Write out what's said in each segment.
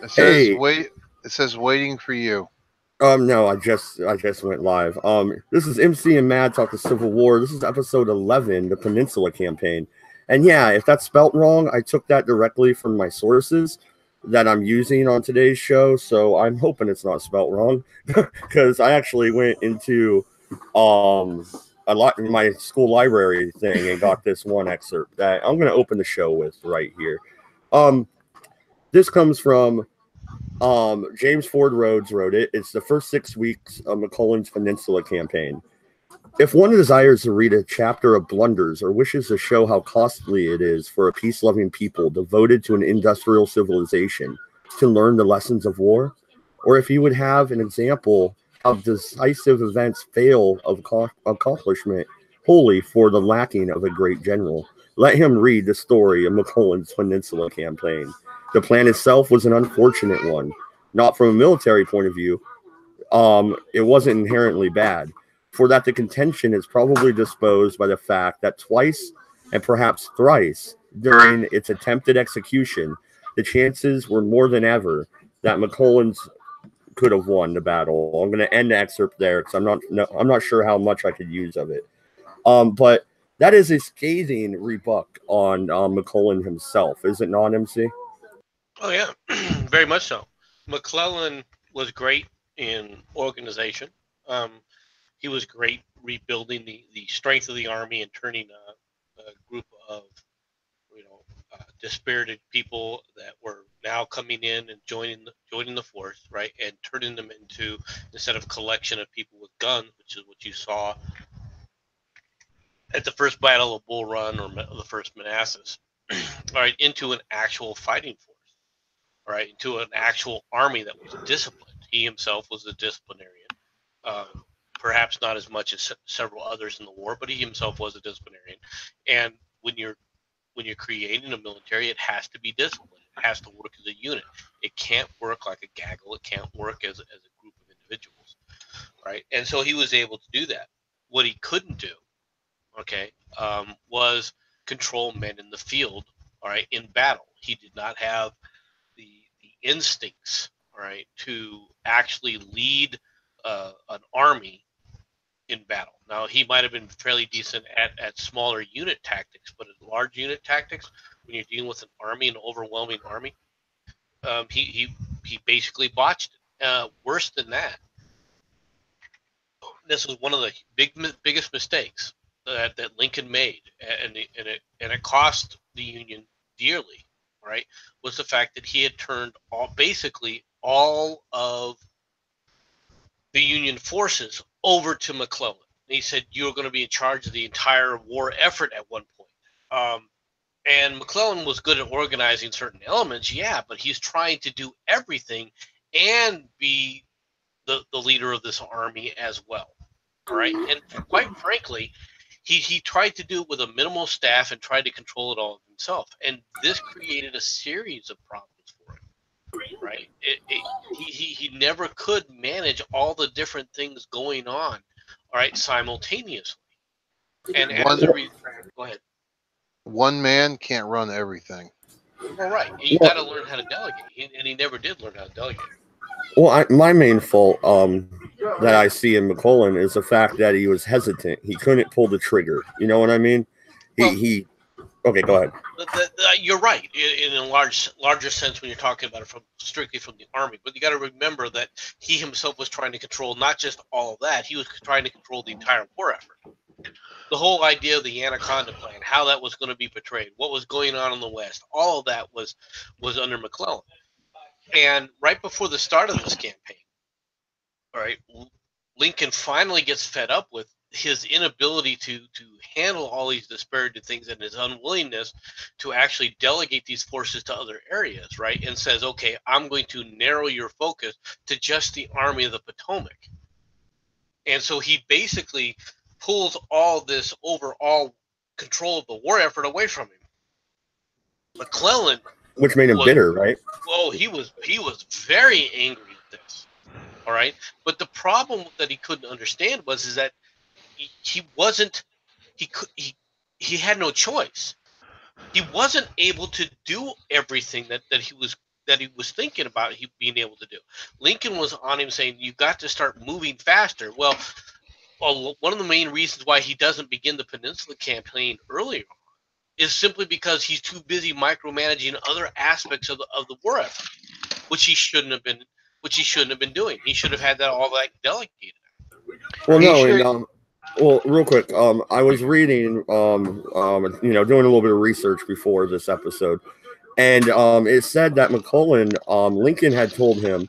It says Hey, wait. It says waiting for you. no, I just went live. This is MC and Mad Talk the Civil War. This is episode 11, the Peninsula Campaign. And yeah, if that's spelt wrong, I took that directly from my sources that I'm using on today's show. So I'm hoping it's not spelt wrong because I actually went into um a lot in my school library thing and got this one excerpt that I'm going to open the show with right here. Um, this comes from James Ford Rhodes wrote it. It's the first 6 weeks of McClellan's Peninsula campaign. If one desires to read a chapter of blunders or wishes to show how costly it is for a peace loving people devoted to an industrial civilization to learn the lessons of war, or if he would have an example how decisive events fail of accomplishment wholly for the lacking of a great general, let him read the story of McClellan's Peninsula campaign. The plan itself was an unfortunate one, not from a military point of view. It wasn't inherently bad, for that the contention is probably disposed by the fact that twice and perhaps thrice during its attempted execution, the chances were more than ever that McClellan's could have won the battle. I'm going to end the excerpt there because I'm not sure how much I could use of it. But that is a scathing rebuke on McClellan himself, is it not, MC? Oh yeah, very much so. McClellan was great in organization. He was great rebuilding the strength of the army and turning a group of dispirited people that were now coming in and joining the force, right, and turning them into, instead of a collection of people with guns, which is what you saw at the first Battle of Bull Run or the first Manassas, all right, into an actual fighting force, all right, into an actual army that was disciplined. He himself was a disciplinarian, perhaps not as much as several others in the war, but he himself was a disciplinarian. And when you're creating a military, it has to be disciplined. It has to work as a unit. It can't work like a gaggle. It can't work as a group of individuals, right? And so he was able to do that. What he couldn't do, okay, was control men in the field, all right, in battle. He did not have the instincts, all right, to actually lead an army in battle. Now he might have been fairly decent at smaller unit tactics, but at large unit tactics, when you're dealing with an army, an overwhelming army, he basically botched it. Worse than that, this was one of the biggest mistakes that Lincoln made, and it cost the Union dearly. Right, was the fact that he had turned basically all of the Union forces over to McClellan. And he said, "You're going to be in charge of the entire war effort at one point." And McClellan was good at organizing certain elements, yeah, but he's trying to do everything and be the leader of this army as well. All right. And quite frankly, he tried to do it with a minimal staff and tried to control it all himself. And this created a series of problems for him. Right? He never could manage all the different things going on, all right, simultaneously. And as One a result, go ahead. one man can't run everything. Well, right. You got to learn how to delegate, and he never did learn how to delegate. Well, my main fault that I see in McClellan is the fact that he was hesitant. He couldn't pull the trigger. You know what I mean? Well, He okay, go ahead. You're right in a larger sense when you're talking about it strictly from the army. But you got to remember that he himself was trying to control not just all of that; he was trying to control the entire war effort. The whole idea of the Anaconda Plan, how that was going to be portrayed, what was going on in the West, all of that was under McClellan. And right before the start of this campaign, all right, Lincoln finally gets fed up with his inability to handle all these disparate things and his unwillingness to actually delegate these forces to other areas, right? And says, okay, I'm going to narrow your focus to just the Army of the Potomac. And so he basically pulls all this overall control of the war effort away from him. McClellan, which made him bitter, right? Oh, he was very angry at this. All right, but the problem that he couldn't understand is that he had no choice. He wasn't able to do everything that that he was thinking about he being able to do. Lincoln was on him saying, "You got to start moving faster." Well, one of the main reasons why he doesn't begin the Peninsula campaign earlier is simply because he's too busy micromanaging other aspects of the war effort, which he shouldn't have been doing. He should have had that all like delegated. Well, He no, should. and well, real quick, I was reading, you know, doing a little bit of research before this episode, and it said that McClellan, Lincoln had told him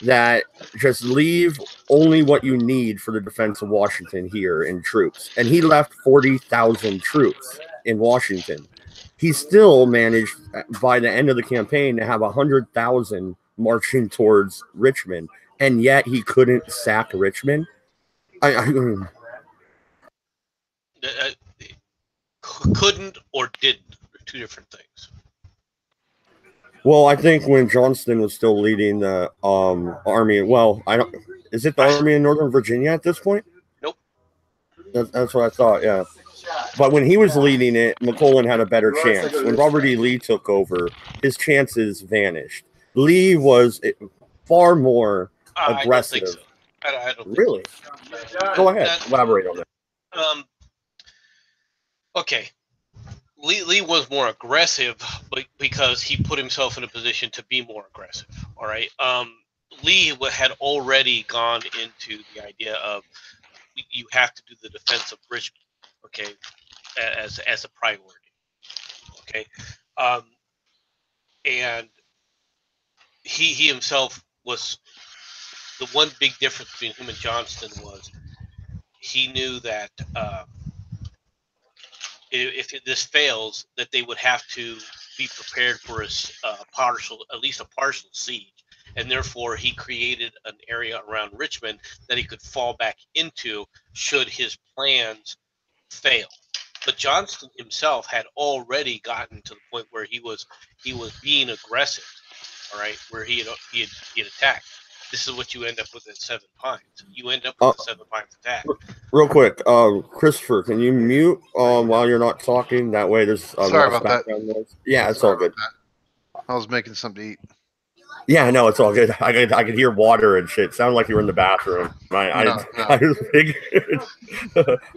that just leave only what you need for the defense of Washington here in troops, and he left 40,000 troops in Washington. He still managed by the end of the campaign to have 100,000 marching towards Richmond, and yet he couldn't sack Richmond. I mean, Couldn't or didn't. They're two different things. well, I think when Johnston was still leading the army, well, I don't. Is it the army in Northern Virginia at this point? Nope. That's what I thought. Yeah, but when he was leading it, McClellan had a better chance. When Robert E. Lee took over, his chances vanished. Lee was far more aggressive. I don't think so. I don't Really? think so. Go ahead. Elaborate on that. Okay. Lee was more aggressive, but because he put himself in a position to be more aggressive. All right. Lee had already gone into the idea of you have to do the defense of Richmond, okay, as a priority, okay, and he himself was the one big difference between him and Johnston was he knew that if this fails, that they would have to be prepared for at least a partial siege, and therefore he created an area around Richmond that he could fall back into should his plans fail. But Johnston himself had already gotten to the point where he was being aggressive, all right, where he had attacked. This is what you end up with at Seven Pines. You end up with a Seven Pines attack. Real quick, Christopher, can you mute while you're not talking? That way there's Sorry about that. noise. Yeah, it's all good. I was making something to eat. Yeah, no, it's all good. I could hear water and shit. Sounded like you were in the bathroom. I just figured.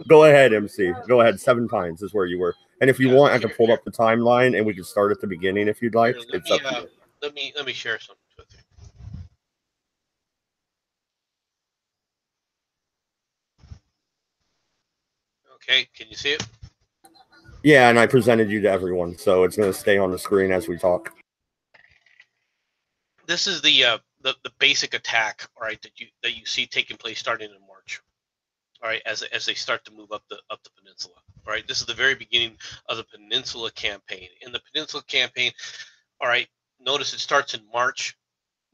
Go ahead, MC. Go ahead. Seven Pines is where you were. And if you want, I can pull up the timeline and we can start at the beginning if you'd like. It's up to you. Let me share something with you. Okay, can you see it? Yeah, and I presented you to everyone, so it's going to stay on the screen as we talk. This is the basic attack, all right, that you see taking place starting in March, all right, as they start to move up the peninsula, all right. This is the very beginning of the Peninsula campaign. In the Peninsula campaign, all right, notice it starts in March.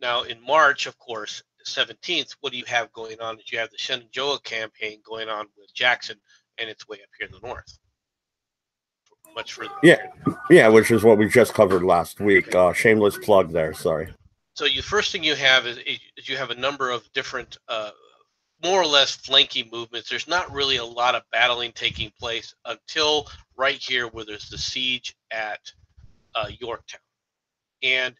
Now, in March, of course, the 17th, what do you have going on? Is you have the Shenandoah campaign going on with Jackson, and it's way up here in the north, much further. Yeah, which is what we just covered last week. Shameless plug there. Sorry. So the first thing you have is you have a number of different, more or less flanking movements. There's not really a lot of battling taking place until right here where there's the siege at Yorktown. And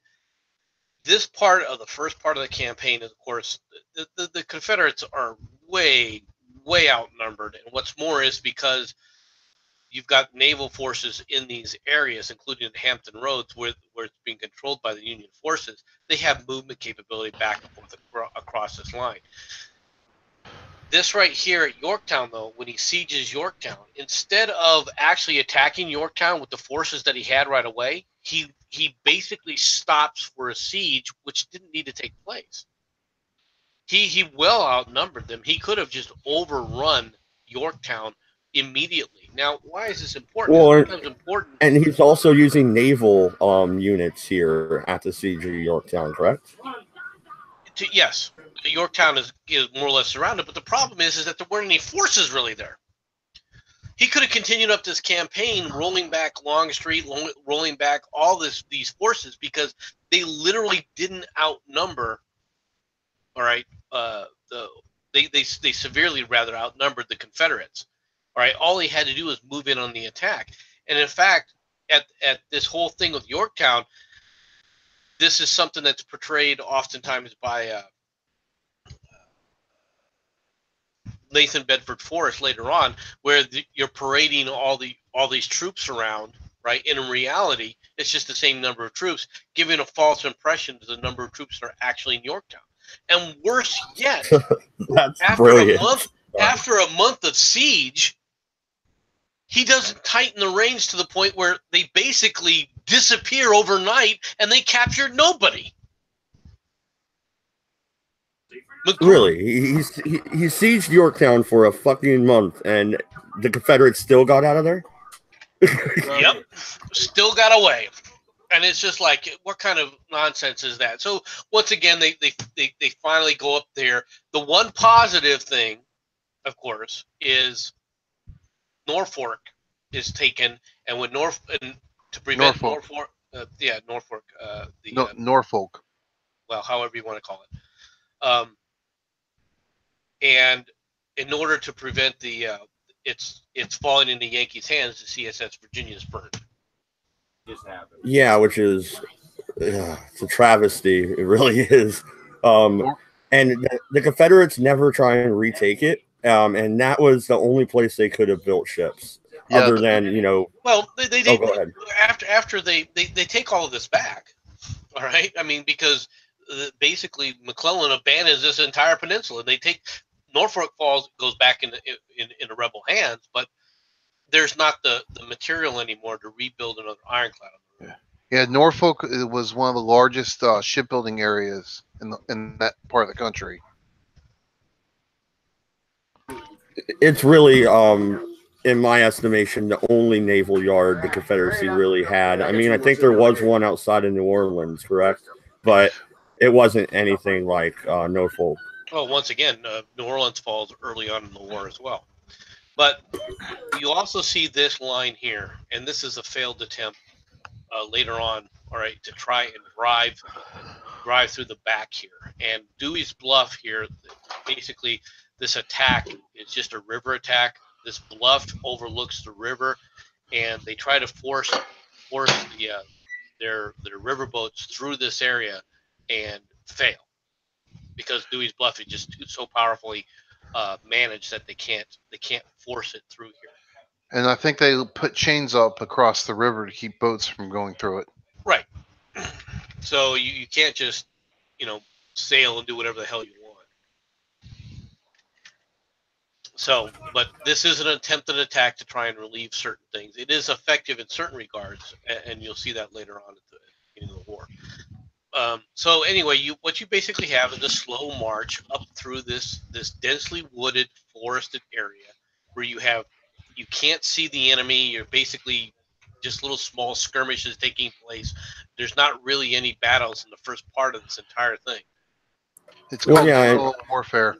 this part of the first part of the campaign is, of course, the Confederates are way outnumbered. And what's more is because you've got naval forces in these areas, including Hampton Roads, where it's being controlled by the Union forces, they have movement capability back and forth across this line. This right here at Yorktown, though, when he sieges Yorktown, instead of actually attacking Yorktown with the forces that he had right away, he basically stops for a siege, which didn't need to take place. He well outnumbered them. He could have just overrun Yorktown immediately. Now, why is this important? Well, It's important. And he's also using naval units here at the siege of Yorktown, correct? Yes, Yorktown is more or less surrounded, but the problem is that there weren't any forces really there. He could have continued up this campaign, rolling back Longstreet, rolling back all these forces, because they literally didn't outnumber. All right, they severely rather outnumbered the Confederates. All right, all he had to do was move in on the attack, and in fact, at this whole thing with Yorktown, this is something that's portrayed oftentimes by Nathan Bedford Forrest later on, where you're parading all these troops around, right? And in reality, it's just the same number of troops, giving a false impression to the number of troops that are actually in Yorktown. And worse yet, That's after brilliant. after a month of siege, he doesn't tighten the reins to the point where they basically disappear overnight and they captured nobody. Really, he sieged Yorktown for a fucking month, and the Confederates still got out of there. Yep, still got away, and it's just like, what kind of nonsense is that? So once again, they finally go up there. The one positive thing, of course, is Norfolk is taken, and when to prevent Norfolk, Norfolk, Norfolk. well, however you want to call it. And in order to prevent it's falling into Yankees' hands, the CSS Virginia is burned. Yeah, which is it's a travesty. It really is. And the Confederates never try and retake it. And that was the only place they could have built ships, other than Well, they go ahead. After they take all of this back. All right, I mean, because basically McClellan abandons this entire peninsula. They take Norfolk goes back in the rebel hands, but there's not the material anymore to rebuild another ironclad. Yeah, Norfolk was one of the largest shipbuilding areas in that part of the country. It's really, in my estimation, the only naval yard the Confederacy really had. I mean, I think there was one outside of New Orleans, correct? But it wasn't anything like Norfolk. Well, once again, New Orleans falls early on in the war as well. But you also see this line here, and this is a failed attempt later on, all right, to try and drive through the back here. And Dewey's Bluff here, basically, this attack is just a river attack. This bluff overlooks the river, and they try to force their riverboats through this area and fail, because Dewey's Bluff is just so powerfully managed that they can't force it through here. And I think they put chains up across the river to keep boats from going through it. Right. So you can't just sail and do whatever the hell you want. So, but this is an attempted attack to try and relieve certain things. It is effective in certain regards, and you'll see that later on at the beginning of the war. So anyway, what you basically have is a slow march up through this densely wooded, forested area where you can't see the enemy. You're basically just little small skirmishes taking place. There's not really any battles in the first part of this entire thing. It's called guerrilla warfare.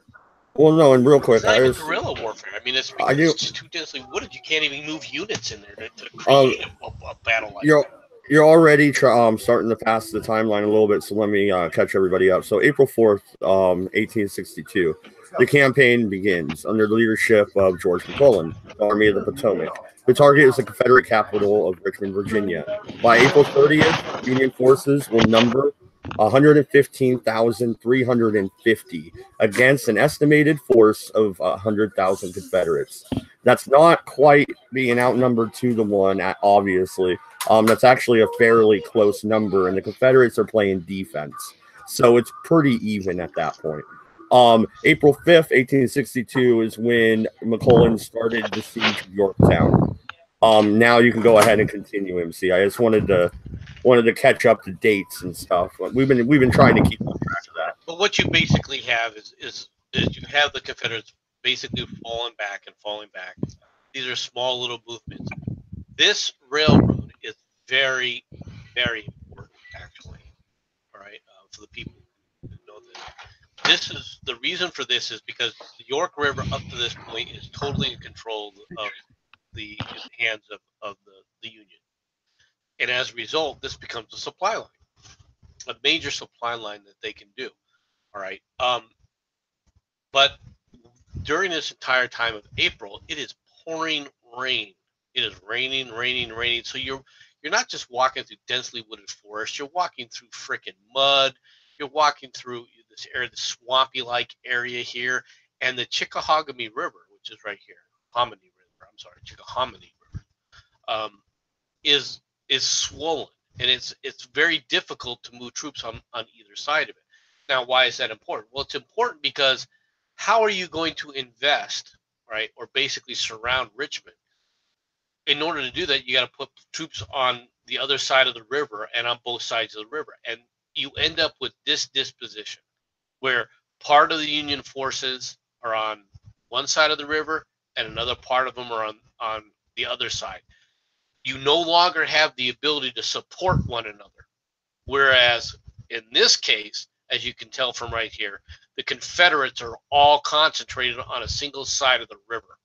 Well, no, and real quick, it's not even guerrilla warfare. I mean, it's because it's just too densely wooded. You can't even move units in there to create a battle like that. You're already starting to pass the timeline a little bit, so let me catch everybody up. So April 4th, 1862, the campaign begins under the leadership of George McClellan, the Army of the Potomac. The target is the Confederate capital of Richmond, Virginia. By April 30th, Union forces will number 115,350 against an estimated force of 100,000 Confederates. That's not quite being outnumbered 2-1, obviously. That's actually a fairly close number, and the Confederates are playing defense. So it's pretty even at that point. April 5th, 1862 is when McClellan started the siege of Yorktown. Now you can go ahead and continue, MC. I just wanted to catch up to dates and stuff. We've been trying to keep track of that. But what you basically have is you have the Confederates basically falling back. These are small little movements. This railroad is very, very important, actually. All right, for the people who know this. This is the reason for this is because the York River up to this point is totally in control of the hands of the Union. And as a result, this becomes a supply line, a major supply line that they can do. All right. But during this entire time of April, it is pouring rain. It is raining. So you're not just walking through densely wooded forest. You're walking through frickin' mud. You're walking through this area, the swampy-like area here, and the Chickahominy River, which is right here, Chickahominy River, is swollen, and it's very difficult to move troops on either side of it. Now, why is that important? Well, it's important because how are you going to invest, right, or basically surround Richmond? In order to do that, you got to put troops on the other side of the river and on both sides of the river, and you end up with this disposition where part of the Union forces are on one side of the river and another part of them are on the other side. You no longer have the ability to support one another. Whereas in this case, as you can tell from right here, the Confederates are all concentrated on a single side of the river.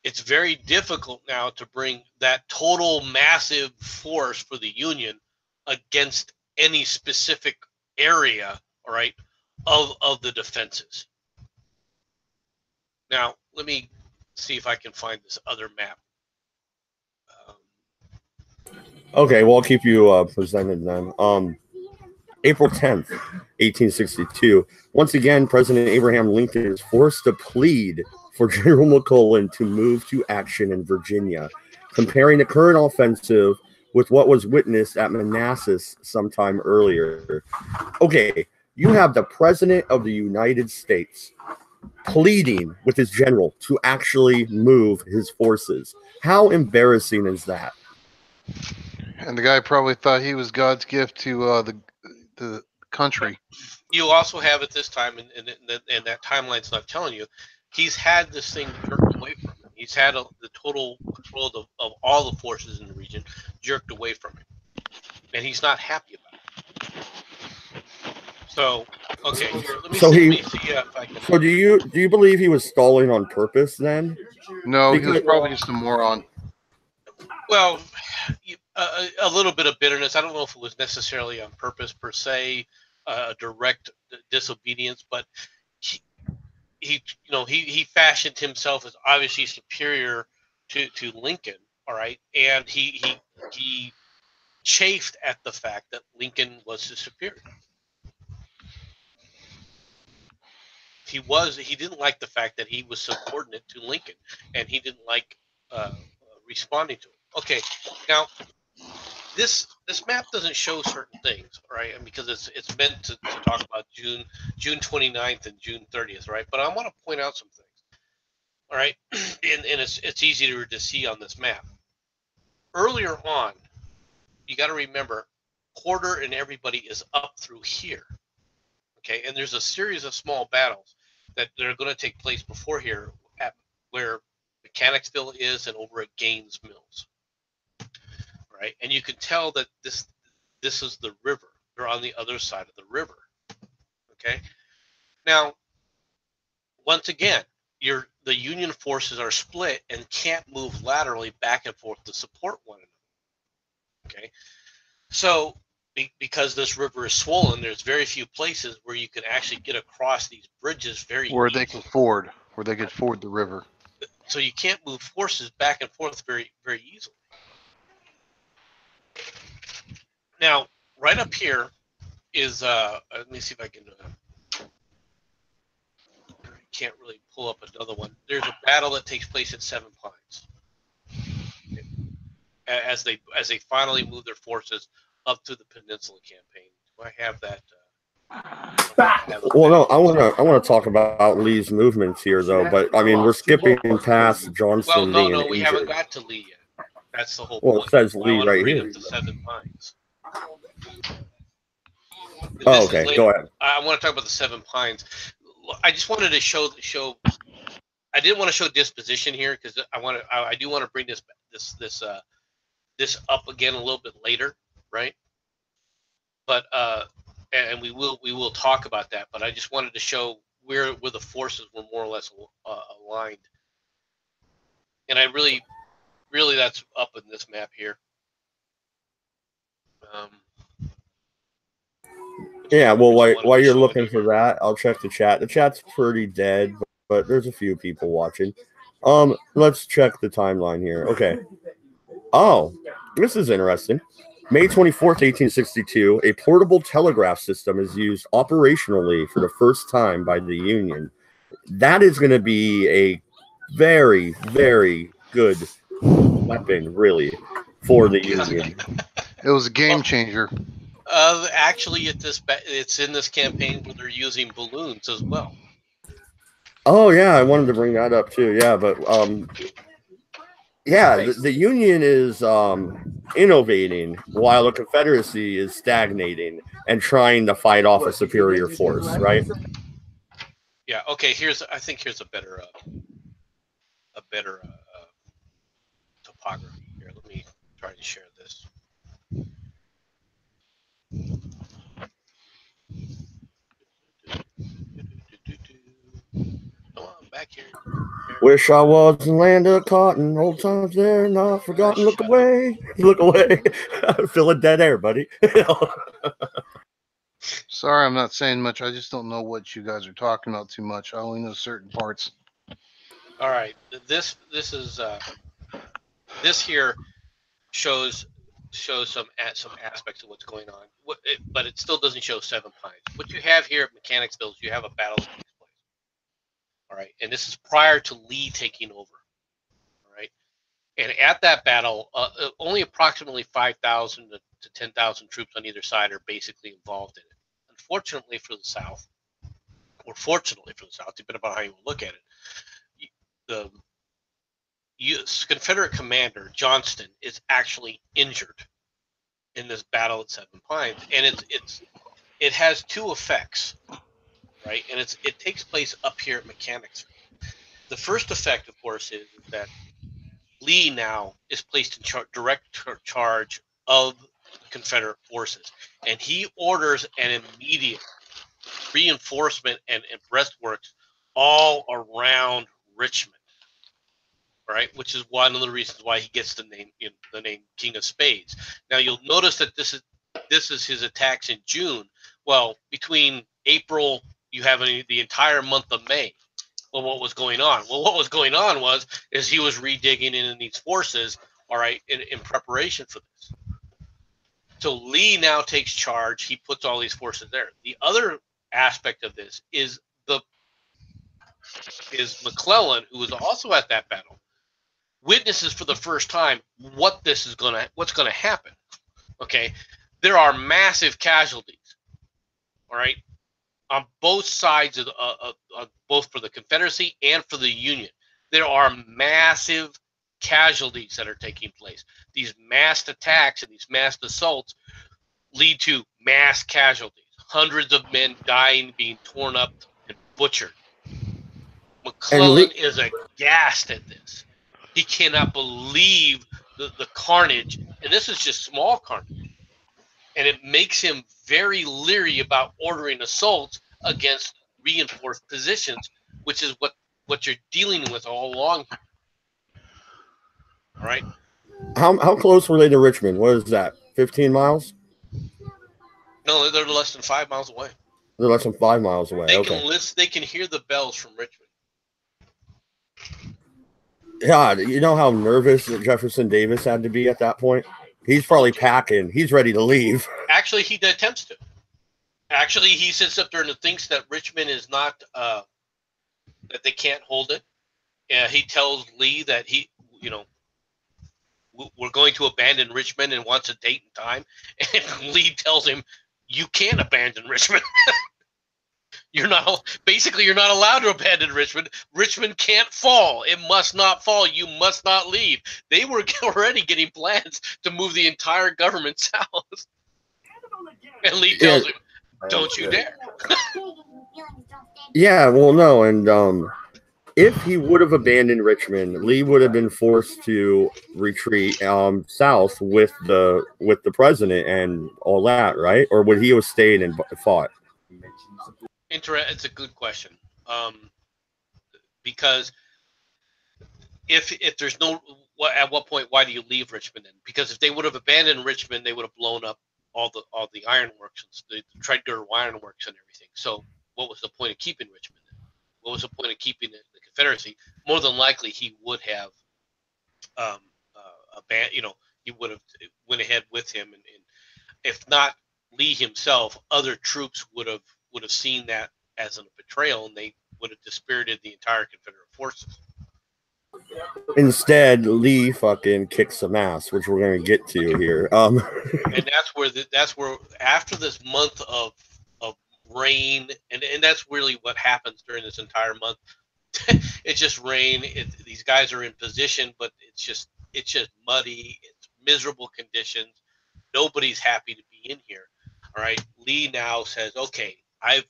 It's very difficult now to bring that total massive force for the Union against any specific area, all right, of the defenses. Now, let me see if I can find this other map. Okay, well, I'll keep you presented then. April 10th, 1862. Once again, President Abraham Lincoln is forced to plead for General McClellan to move to action in Virginia, comparing the current offensive with what was witnessed at Manassas sometime earlier. Okay, you have the President of the United States pleading with his general to actually move his forces. How embarrassing is that? And the guy probably thought he was God's gift to the country. You also have at this time, and that timeline's not telling you, he's had this thing jerked away from him. He's had the total control of all the forces in the region jerked away from him, and he's not happy about it. So, okay, here, let me see if I can. So, do you believe he was stalling on purpose then? No, he was probably just a moron. Well, a little bit of bitterness. I don't know if it was necessarily on purpose per se, direct disobedience, but he fashioned himself as obviously superior to Lincoln. All right, and he chafed at the fact that Lincoln was his superior. He didn't like the fact that he was subordinate to Lincoln, and he didn't like responding to it. Okay, now this map doesn't show certain things, right? And because it's meant to talk about June 29th and June 30th, right? But I want to point out some things, all right? And it's easier to see on this map. Earlier on, you got to remember, Porter and everybody is up through here, okay? And there's a series of small battles that are going to take place before here, at where Mechanicsville is and over at Gaines Mills. Right, and you can tell that this is the river. They're on the other side of the river. Okay, now once again, the Union forces are split and can't move laterally back and forth to support one another. Okay, so because this river is swollen, there's very few places where you can actually get across these bridges very easily. They can ford the river. So you can't move forces back and forth very, very easily. Now, right up here is, let me see if I can, I can't really pull up another one. There's a battle that takes place at Seven Pines. Okay. As they finally move their forces up through the Peninsula campaign. Do I have that? Well, no, I want to talk about Lee's movements here, though. But I mean, we're skipping past Johnson. Well, no, we haven't got to Lee yet. That's the whole point. Well, it says Lee right here. The Seven Pines. Oh, okay. Go ahead. I want to talk about the Seven Pines. I just wanted to show. I didn't want to show disposition here because I do want to bring this up again a little bit later, right? But and we will talk about that. But I just wanted to show where the forces were more or less aligned, and I really that's up in this map here. Yeah, well, while you're looking for that, I'll check the chat. The chat's pretty dead, but there's a few people watching. Let's check the timeline here. Okay. Oh, this is interesting. May 24th, 1862, a portable telegraph system is used operationally for the first time by the Union. That is going to be a very, very good weapon, really, for the Union. It was a game changer. Actually, it's in this campaign where they're using balloons as well. Oh, yeah, I wanted to bring that up too. Yeah, but yeah, the Union is innovating while the Confederacy is stagnating and trying to fight off a superior force, right? Yeah. Okay. I think here's a better topography here. Let me try to share this. Come on, back here. Wish I was in land of cotton, old times there, not forgotten. Look away, look away. Feeling dead air, buddy. Sorry, I'm not saying much. I just don't know what you guys are talking about too much. I only know certain parts. All right. This here shows some aspects of what's going on, but it still doesn't show Seven Pines. What you have here at Mechanicsville is you have a battle that takes place. All right, and this is prior to Lee taking over. All right, and at that battle, only approximately 5,000 to 10,000 troops on either side are basically involved in it. Unfortunately for the South, or fortunately for the South, depending on how you look at it, the Confederate commander Johnston is actually injured in this battle at Seven Pines, and it has two effects, right? And it takes place up here at Mechanicsville. The first effect, of course, is that Lee now is placed in direct charge of the Confederate forces, and he orders an immediate reinforcement and breastworks all around Richmond, right? Which is one of the reasons why he gets the name King of Spades. Now you'll notice that this is his attacks in June. Well, between April, you have the entire month of May. Well, what was going on? Well, what was going on is he was redigging in these forces, all right, in preparation for this. So Lee now takes charge. He puts all these forces there. The other aspect of this is McClellan, who was also at that battle, witnesses for the first time what's going to happen. Okay, there are massive casualties. All right, on both sides of both for the Confederacy and for the Union, there are massive casualties that are taking place. These massed attacks and these massed assaults lead to mass casualties. Hundreds of men dying, being torn up and butchered. McClellan is aghast at this. He cannot believe the carnage, and this is just small carnage. And it makes him very leery about ordering assaults against reinforced positions, which is what you're dealing with all along here. All right. How close were they to Richmond? What is that? 15 miles? No, they're less than 5 miles away. They're less than 5 miles away. They can hear the bells from Richmond. God, you know how nervous Jefferson Davis had to be at that point? He's probably packing. He's ready to leave. Actually, he attempts to. Actually, he sits up there and thinks that Richmond is not, that they can't hold it. He tells Lee that we're going to abandon Richmond and wants a date and time. And Lee tells him, you can't abandon Richmond. You're not allowed to abandon Richmond. Richmond can't fall. It must not fall. You must not leave. They were already getting plans to move the entire government south. And Lee tells him, don't you dare. Yeah, well, no, and if he would have abandoned Richmond, Lee would have been forced to retreat south with the president and all that, right? Or would he have stayed and fought? It's a good question, because if there's no, at what point, why do you leave Richmond then? Because if they would have abandoned Richmond, they would have blown up all the ironworks, the Tredegar ironworks and everything. So what was the point of keeping Richmond then? What was the point of keeping the Confederacy? More than likely, he would have you know, he would have went ahead with him, and if not Lee himself, other troops would have seen that as a betrayal, and they would have dispirited the entire Confederate forces. Instead, Lee fucking kicks some ass, which we're gonna get to here. And that's where after this month of rain, and that's really what happens during this entire month. It's just rain. These guys are in position, but it's just muddy. It's miserable conditions. Nobody's happy to be in here. All right. Lee now says, okay, I've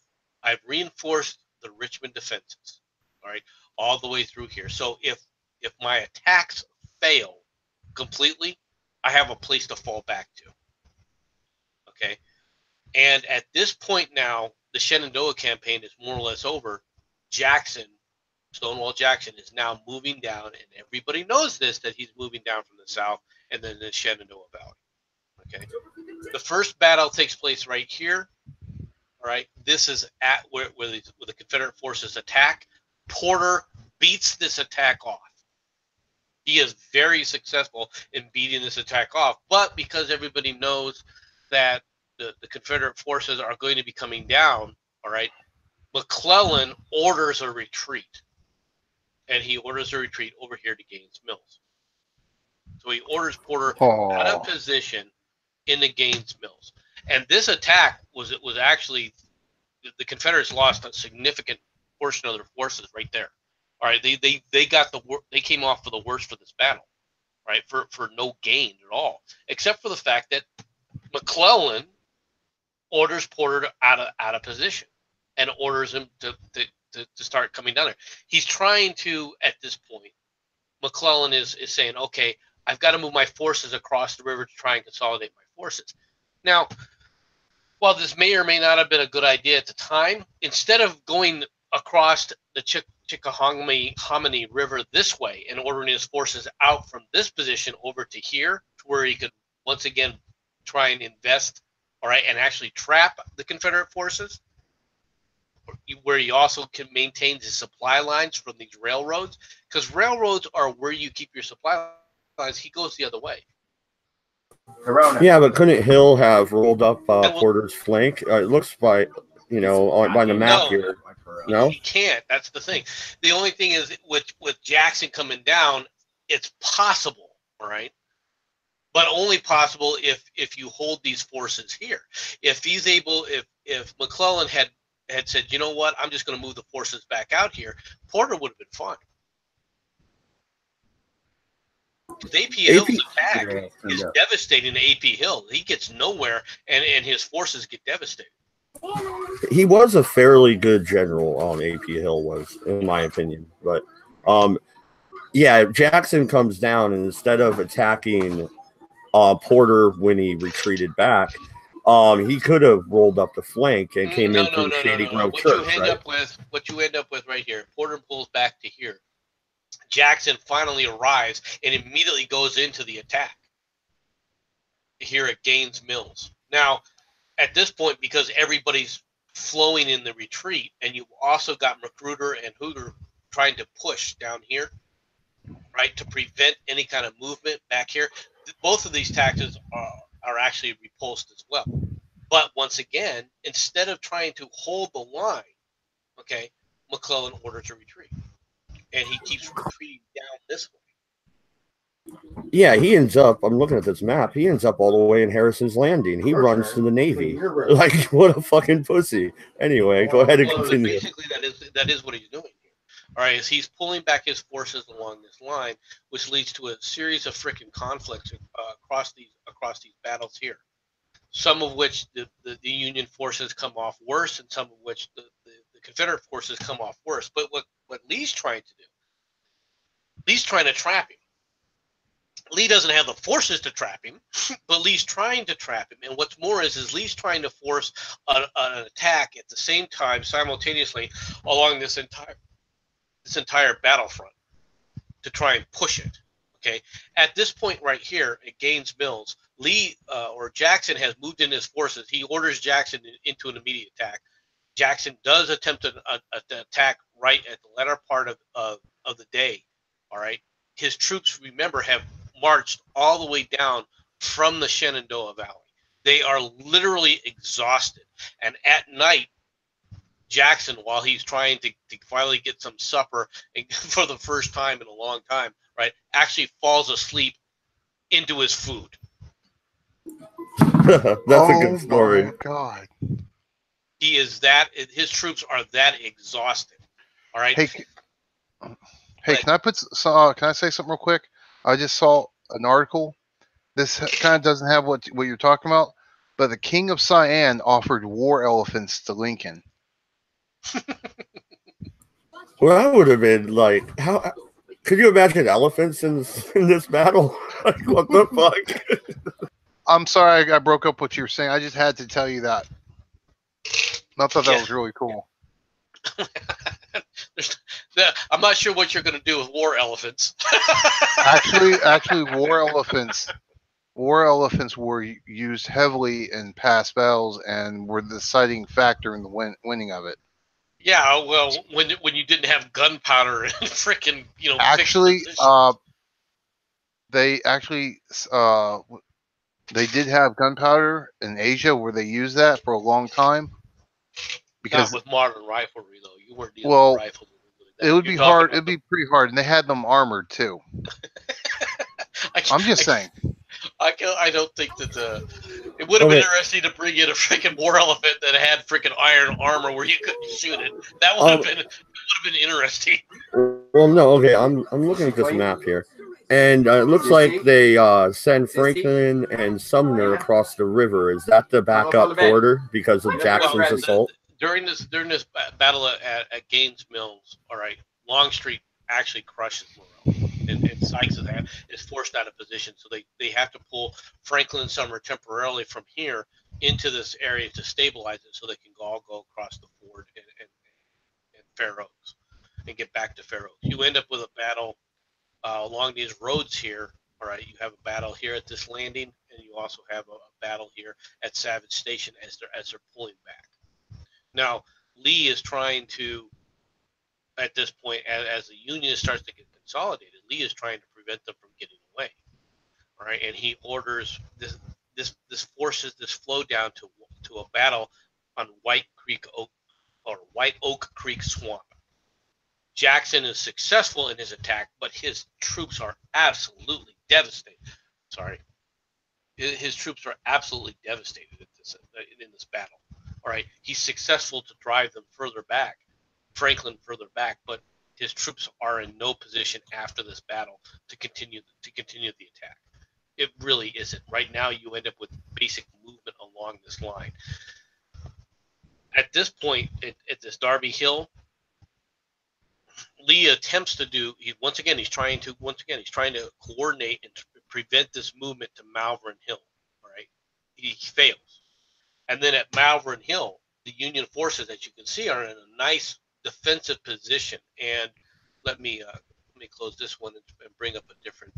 reinforced the Richmond defenses. All right, all the way through here. So if my attacks fail completely, I have a place to fall back to. Okay. And at this point now, the Shenandoah campaign is more or less over. Stonewall Jackson is now moving down, and everybody knows this, that he's moving down from the south and then the Shenandoah Valley. Okay. The first battle takes place right here. All right. This is at where the Confederate forces attack. Porter beats this attack off. He is very successful in beating this attack off, but because everybody knows that the Confederate forces are going to be coming down, all right, McClellan orders a retreat. And he orders a retreat over here to Gaines Mills. So he orders Porter out of position in the Gaines Mills. And this attack was actually, the Confederates lost a significant portion of their forces right there. All right, they came off for the worst for this battle, right? For no gain at all, except for the fact that McClellan orders Porter out of position and orders him to start coming down there. He's trying to, at this point, McClellan is saying, okay, I've got to move my forces across the river to try and consolidate my forces. Now, while this may or may not have been a good idea at the time, instead of going across the Chickahominy River this way and ordering his forces out from this position over to here, to where he could once again try and invest, all right, and actually trap the Confederate forces, where he also can maintain his supply lines from these railroads, because railroads are where you keep your supply lines. He goes the other way. Yeah, but couldn't Hill have rolled up Porter's flank? It looks by by the map here. No, he can't. That's the thing. The only thing is with Jackson coming down, it's possible, all right, but only possible if you hold these forces here. If he's able, if McClellan had said, you know what, I'm just going to move the forces back out here, Porter would have been fine. AP Hill's attack is devastating to AP Hill. He gets nowhere, and his forces get devastated. He was a fairly good general. AP Hill was, in my opinion, but yeah, Jackson comes down, and instead of attacking Porter when he retreated back, he could have rolled up the flank and came in through Shady Grove Church. What you end up with right here, Porter pulls back to here. Jackson finally arrives and immediately goes into the attack here at Gaines Mills. Now, at this point, because everybody's flowing in the retreat, and you've also got Magruder and Hooter trying to push down here, right, to prevent any kind of movement back here, both of these tactics are actually repulsed as well. But once again, instead of trying to hold the line, okay, McClellan orders a retreat. And he keeps retreating down this way. Yeah, he ends up, I'm looking at this map, he ends up all the way in Harrison's Landing. He runs to the Navy. Like, what a fucking pussy. Anyway, go ahead and continue. Basically, that is what he's doing here. All right, is he's pulling back his forces along this line, which leads to a series of freaking conflicts across these battles here. Some of which the Union forces come off worse, and some of which the Confederate forces come off worse. But what Lee's trying to do, Lee's trying to trap him. Lee doesn't have the forces to trap him, but Lee's trying to trap him. And what's more is Lee's trying to force an attack at the same time, simultaneously, along this entire battlefront to try and push it. Okay, at this point right here at Gaines Mills, Lee or Jackson has moved in his forces. He orders Jackson into an immediate attack. Jackson does attempt an attack right at the latter part of the day. All right, his troops, remember, have marched all the way down from the Shenandoah Valley. They are literally exhausted. And at night, Jackson, while he's trying to finally get some supper and for the first time in a long time, right, actually falls asleep into his food. That's a good story. Oh my God. He is that, his troops are that exhausted. All right. Hey, can I say something real quick? I just saw an article. This kind of doesn't have what you're talking about, but the King of Siam offered war elephants to Lincoln. Well, that would have been like, how could you imagine elephants in this battle? Like, what the fuck? I'm sorry I broke up what you were saying. I just had to tell you that. I thought that was really cool. I'm not sure what you're going to do with war elephants. actually, war elephants were used heavily in past battles and were the deciding factor in the winning of it. Yeah, well, when you didn't have gunpowder and freaking, Actually, they did have gunpowder in Asia where they used that for a long time. Because not with modern riflery though, you weren't dealing with rifles. It would be hard. It'd be pretty hard, and they had them armored too. I'm just saying. I don't think that it would have been interesting to bring in a freaking war elephant that had freaking iron armor where you couldn't shoot it. That would have been interesting. Well, no, okay. I'm looking at this map here, and it looks like they send Franklin and Sumner across the river. Is that the backup border because of Jackson's assault? During this battle at Gaines Mills, all right, Longstreet actually crushes Morrell, and Sykes is forced out of position, so they have to pull Franklin and Sumner temporarily from here into this area to stabilize it, so they can all go across the ford and Fair Oaks and get back to Fair Oaks. You end up with a battle along these roads here. All right, you have a battle here at this landing, and you also have a battle here at Savage Station as they're pulling back. Now, Lee is trying to, at this point, as the Union starts to get consolidated, Lee is trying to prevent them from getting away. All right, and he orders this forces this flow down to a battle on White Oak Creek Swamp. Jackson is successful in his attack, but his troops are absolutely devastated. His troops are absolutely devastated in this battle. All right, he's successful to drive them further back, Franklin further back, but his troops are in no position after this battle to continue the attack. It really isn't. Right now, you end up with basic movement along this line. At this point, at this Darby Hill, Lee attempts to do. He's trying to coordinate and to prevent this movement to Malvern Hill. All right, he fails. And then at Malvern Hill, the Union forces, as you can see, are in a nice defensive position. And let me close this one and bring up a different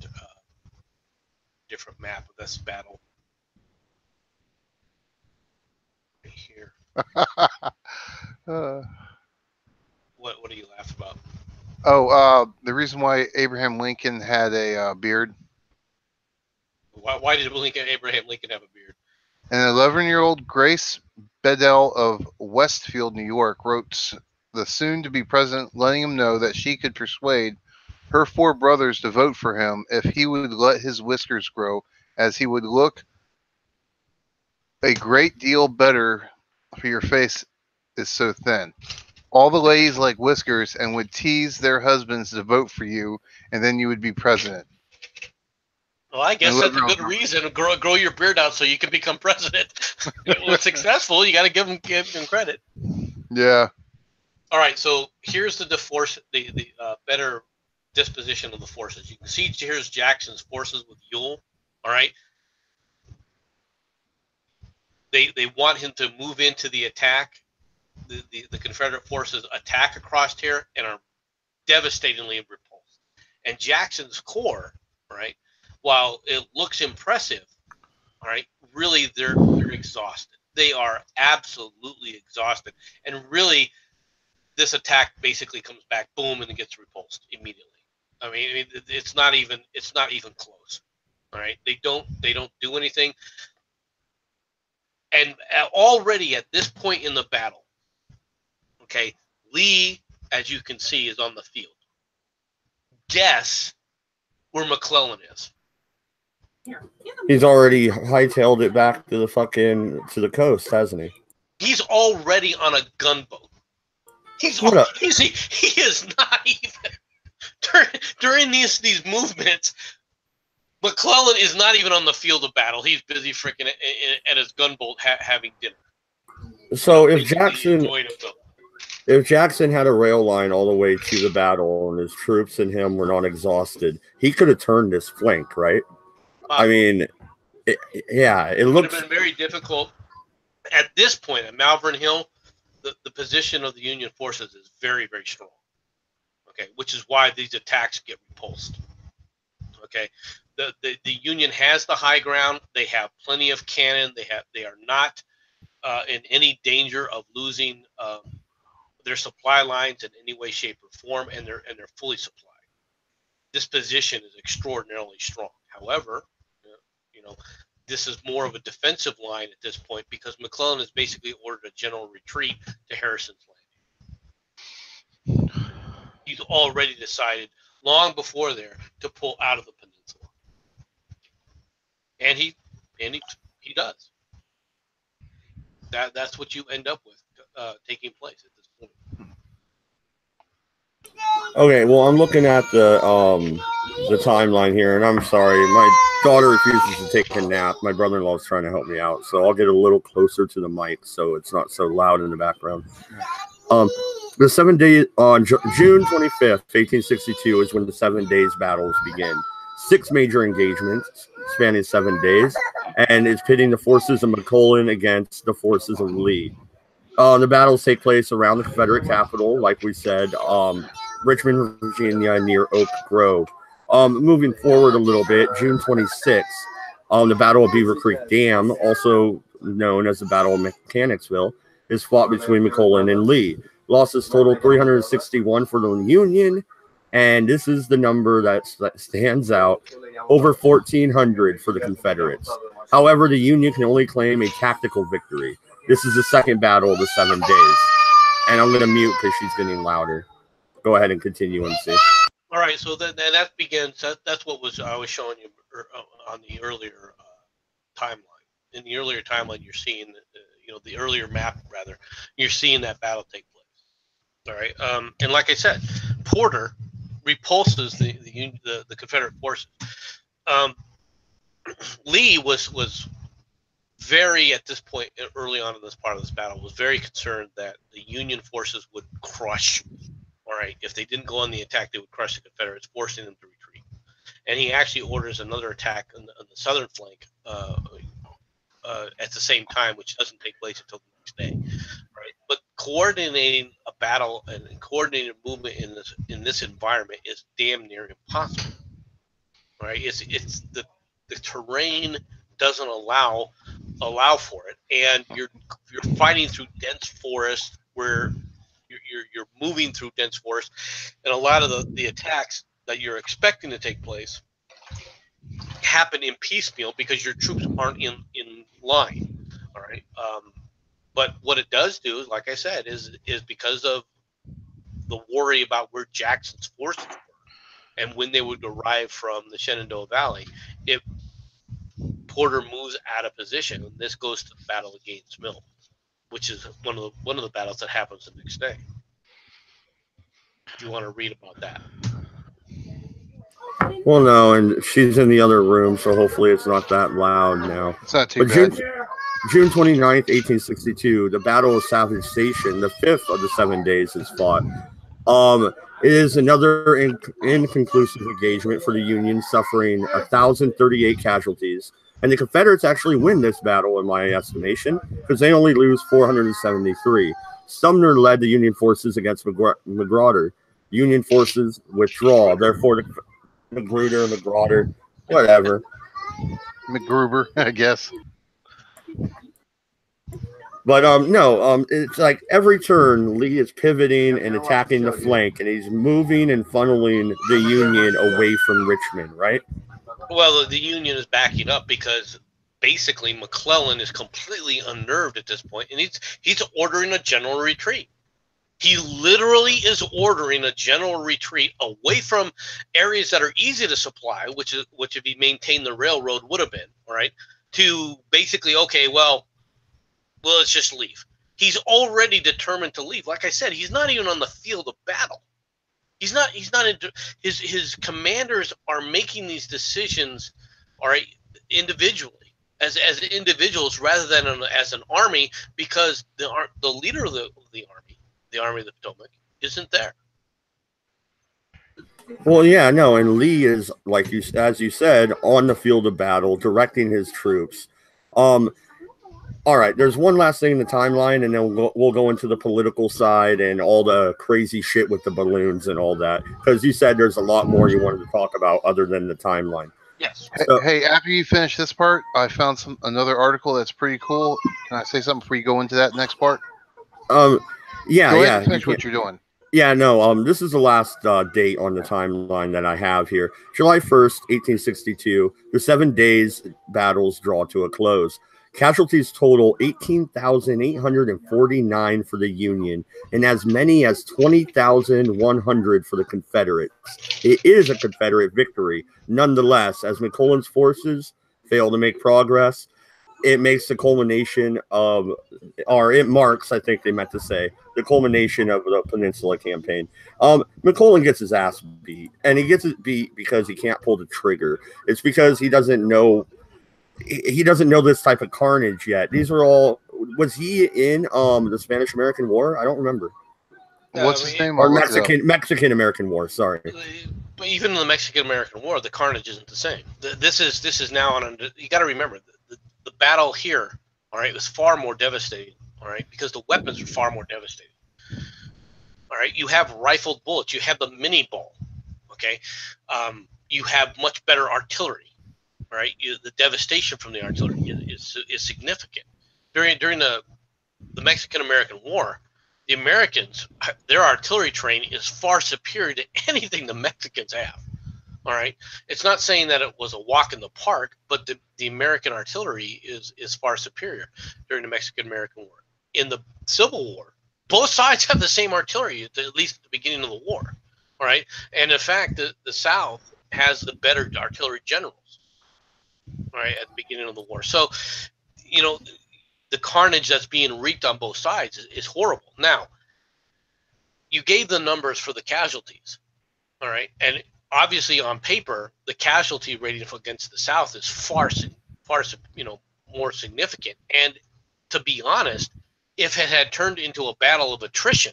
map of this battle right here. What do you laugh about? Oh, the reason why Abraham Lincoln had a beard. Why did Abraham Lincoln have a beard? An 11-year-old Grace Bedell of Westfield, New York, wrote the soon-to-be president, letting him know that she could persuade her 4 brothers to vote for him if he would let his whiskers grow, as he would look a great deal better, for your face is so thin. All the ladies like whiskers and would tease their husbands to vote for you, and then you would be president. Well, I guess that's a good reason to grow your beard out so you can become president. When successful, you got to give him credit. Yeah. All right, so here's the better disposition of the forces. You can see here's Jackson's forces with Ewell. All right. They want him to move into the attack. The Confederate forces attack across here and are devastatingly repulsed. And Jackson's corps, right, while it looks impressive, all right, really they're exhausted. They are absolutely exhausted. And really, this attack basically comes back, boom, and it gets repulsed immediately. I mean, it's not even close. All right, they don't do anything. And already at this point in the battle, okay, Lee, as you can see, is on the field. Guess where McClellan is. He's already hightailed it back to the coast, hasn't he? He's already on a gunboat. He is not even during these movements. McClellan is not even on the field of battle. He's busy freaking at his gunboat having dinner. So if Jackson had a rail line all the way to the battle and his troops and him were not exhausted, he could have turned this flank, right? I mean, it would have been very difficult. At this point, at Malvern Hill, the position of the Union forces is very, very strong. Okay, which is why these attacks get repulsed. Okay, the Union has the high ground. They have plenty of cannon. They are not in any danger of losing their supply lines in any way, shape, or form, and they're fully supplied. This position is extraordinarily strong. However, this is more of a defensive line at this point because McClellan has basically ordered a general retreat to Harrison's Landing. He's already decided long before there to pull out of the peninsula, and he does. That's what you end up with taking place at this point. Okay, well, I'm looking at the timeline here, and I'm sorry, my daughter refuses to take a nap. My brother-in-law is trying to help me out, so I'll get a little closer to the mic so it's not so loud in the background. The 7 days on June 25th, 1862, is when the 7 days battles begin. 6 major engagements spanning 7 days, and it's pitting the forces of McClellan against the forces of Lee. The battles take place around the Confederate capital, like we said, Richmond, Virginia, near Oak Grove. Moving forward a little bit, June 26th, the Battle of Beaver Creek Dam, also known as the Battle of Mechanicsville, is fought between McClellan and Lee. Losses total 361 for the Union, and this is the number that stands out, over 1,400 for the Confederates. However, the Union can only claim a tactical victory. This is the second battle of the 7 days. And I'm going to mute because she's getting louder. Go ahead and continue, MC. All right, so that begins. That's what I was showing you on the earlier timeline. In the earlier timeline, you're seeing, the earlier map, rather, you're seeing that battle take place. All right, and like I said, Porter repulses the Confederate forces. Lee was very, at this point, early on in this part of this battle, was very concerned that the Union forces would crush. All right, if they didn't go on the attack, they would crush the Confederates, forcing them to retreat. And he actually orders another attack on the southern flank at the same time, which doesn't take place until the next day. Right, but coordinating a battle and coordinating movement in this environment is damn near impossible. Right, it's the terrain doesn't allow for it, and you're fighting through dense forest where you're moving through dense forest, and a lot of the attacks that you're expecting to take place happen in piecemeal because your troops aren't in line. All right, but what it does do, like I said, is because of the worry about where Jackson's forces were and when they would arrive from the Shenandoah Valley, if Porter moves out of position, and this goes to the Battle of Gaines Mill, which is one of the battles that happens the next day. If you want to read about that. Well, no, and she's in the other room, so hopefully it's not that loud now. It's not too bad. June 29th, 1862, the Battle of Savage Station, the 5th of the 7 days, is fought. It is another inconclusive engagement for the Union, suffering 1,038 casualties. And the Confederates actually win this battle, in my estimation, because they only lose 473. Sumner led the Union forces against Magruder. Union forces withdraw. Therefore, the Magruder, whatever. McGruber, I guess. But it's like every turn, Lee is pivoting and attacking the flank, and he's moving and funneling the Union away from Richmond, right? Well, the Union is backing up because basically McClellan is completely unnerved at this point, and he's ordering a general retreat. He literally is ordering a general retreat away from areas that are easy to supply, which if he maintained the railroad would have been, all right, to basically, okay, well, let's just leave. He's already determined to leave. Like I said, he's not even on the field of battle. He's not his commanders are making these decisions, all right, individually as individuals rather than as an army, because the leader of the army, the Army of the Potomac, isn't there. Well, yeah, no, and Lee is, like you, as you said, on the field of battle, directing his troops. All right, there's one last thing in the timeline, and then we'll go into the political side and all the crazy shit with the balloons and all that, because you said there's a lot more you wanted to talk about other than the timeline. Yes. So, Hey, after you finish this part, I found another article that's pretty cool. Can I say something before you go into that next part? Yeah, Go ahead yeah. and finish what you're doing. Yeah, no, this is the last date on the timeline that I have here. July 1st, 1862, the 7 days battles draw to a close. Casualties total 18,849 for the Union and as many as 20,100 for the Confederates. It is a Confederate victory. Nonetheless, as McClellan's forces fail to make progress, it makes the culmination of, or it marks, I think they meant to say, the culmination of the Peninsula campaign. McClellan gets his ass beat, and he gets it beat because he can't pull the trigger. It's because he doesn't know this type of carnage yet. These are all. Was he in the Spanish-American War? I don't remember. What's his name? Or Mexican-American War. Sorry. But even in the Mexican-American War, the carnage isn't the same. This is now on. You got to remember the battle here. All right, was far more devastating. All right, because the weapons are far more devastating. All right, you have rifled bullets. You have the mini ball. Okay, you have much better artillery. All right, the devastation from the artillery is significant. During the Mexican-American War, the Americans, their artillery training is far superior to anything the Mexicans have. All right, it's not saying that it was a walk in the park, but the American artillery is far superior during the Mexican-American War. In the Civil War, both sides have the same artillery, at least at the beginning of the war. All right, and in fact, the South has the better artillery generals. All right, at the beginning of the war. So, you know, the carnage that's being wreaked on both sides is horrible. Now, you gave the numbers for the casualties. All right, and obviously on paper, the casualty rating against the South is far more significant. And to be honest, if it had turned into a battle of attrition,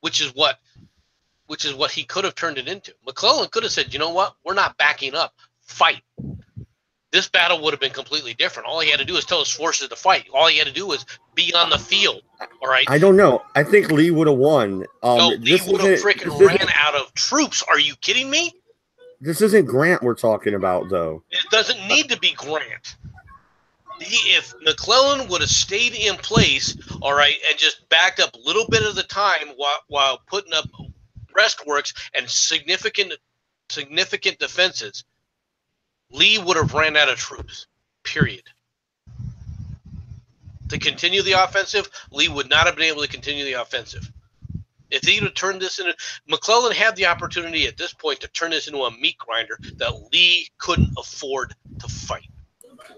which is what he could have turned it into, McClellan could have said, you know what, we're not backing up, fight. This battle would have been completely different. All he had to do is tell his forces to fight. All he had to do was be on the field. All right. I don't know. I think Lee would have won. No, Lee would have freaking ran out of troops. Are you kidding me? This isn't Grant we're talking about, though. It doesn't need to be Grant. If McClellan would have stayed in place, all right, and just backed up a little bit of the time while putting up breastworks and significant defenses, Lee would have ran out of troops, period. To continue the offensive, Lee would not have been able to continue the offensive. If he would have turned this into, McClellan had the opportunity at this point to turn this into a meat grinder that Lee couldn't afford to fight.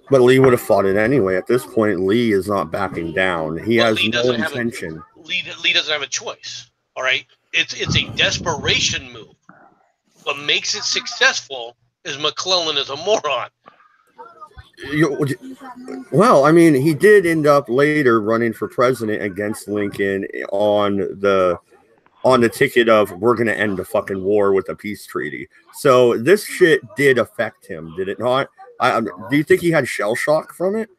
But Lee would have fought it anyway. At this point, Lee is not backing down. He has no intention. Lee doesn't have a choice. All right, it's a desperation move. What makes it successful is McClellan is a moron. Well, I mean, he did end up later running for president against Lincoln on the ticket of we're going to end the fucking war with a peace treaty. So this shit did affect him, did it not? Do you think he had shell shock from it?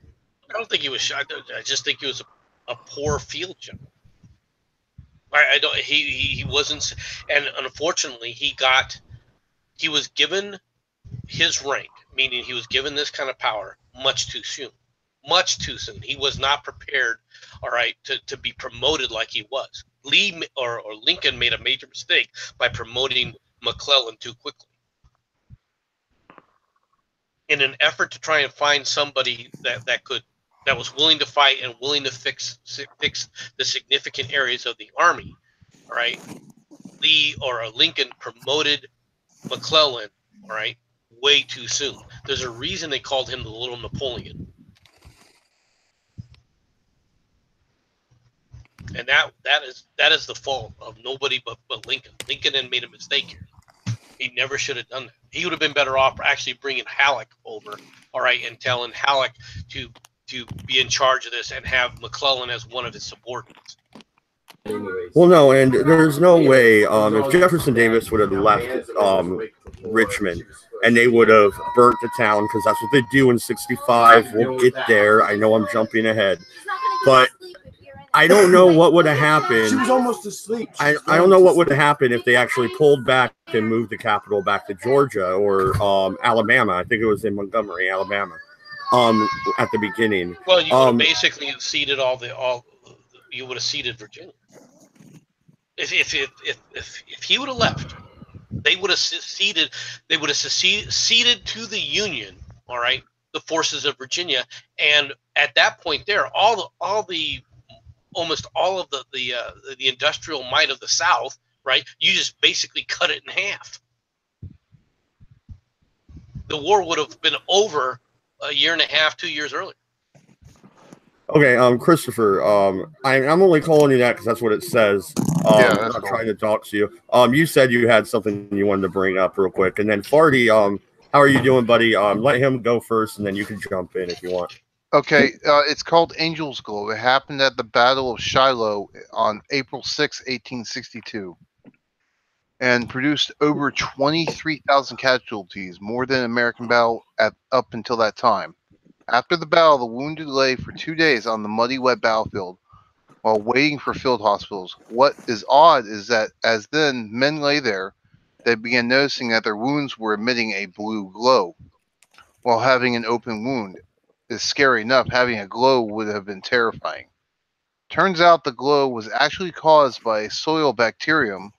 I don't think he was shocked. I just think he was a poor field general. I don't. He wasn't, and unfortunately, he was given his rank, meaning he was given this kind of power much too soon. Much too soon. He was not prepared, all right, to be promoted like he was. Lee or Lincoln made a major mistake by promoting McClellan too quickly. in an effort to try and find somebody that was willing to fight and willing to fix the significant areas of the army. All right, Lincoln promoted McClellan. All right, way too soon. There's a reason they called him the Little Napoleon, and that is the fault of nobody but Lincoln. Lincoln had made a mistake here. He never should have done that. He would have been better off actually bringing Halleck over, all right, and telling Halleck to be in charge of this and have McClellan as one of his subordinates. Well, no, and there's no way if Jefferson Davis would have left Richmond and they would have burnt the town, because that's what they do in 65. We'll get there. I know I'm jumping ahead. But I don't know what would have happened. She was almost asleep. I don't know what would have happened if they actually pulled back and moved the capital back to Georgia or Alabama. I think it was in Montgomery, Alabama, at the beginning. Well, you would have basically ceded you would have ceded Virginia. If he would have left, they would have ceded. They would have ceded to the Union. All right, the forces of Virginia, and at that point, almost all of the industrial might of the South. Right, you just basically cut it in half. The war would have been over a year and a half, 2 years earlier. Okay, Christopher, I'm only calling you that because that's what it says. I'm not trying to talk to you. You said you had something you wanted to bring up real quick, and then Farty, how are you doing, buddy? Let him go first, and then you can jump in if you want. Okay, it's called Angel's Glow. It happened at the Battle of Shiloh on April 6, 1862, and produced over 23,000 casualties, more than American battle up until that time. After the battle, the wounded lay for 2 days on the muddy, wet battlefield while waiting for field hospitals. What is odd is that as then men lay there, they began noticing that their wounds were emitting a blue glow while having an open wound. It's scary enough. Having a glow would have been terrifying. Turns out the glow was actually caused by a soil bacterium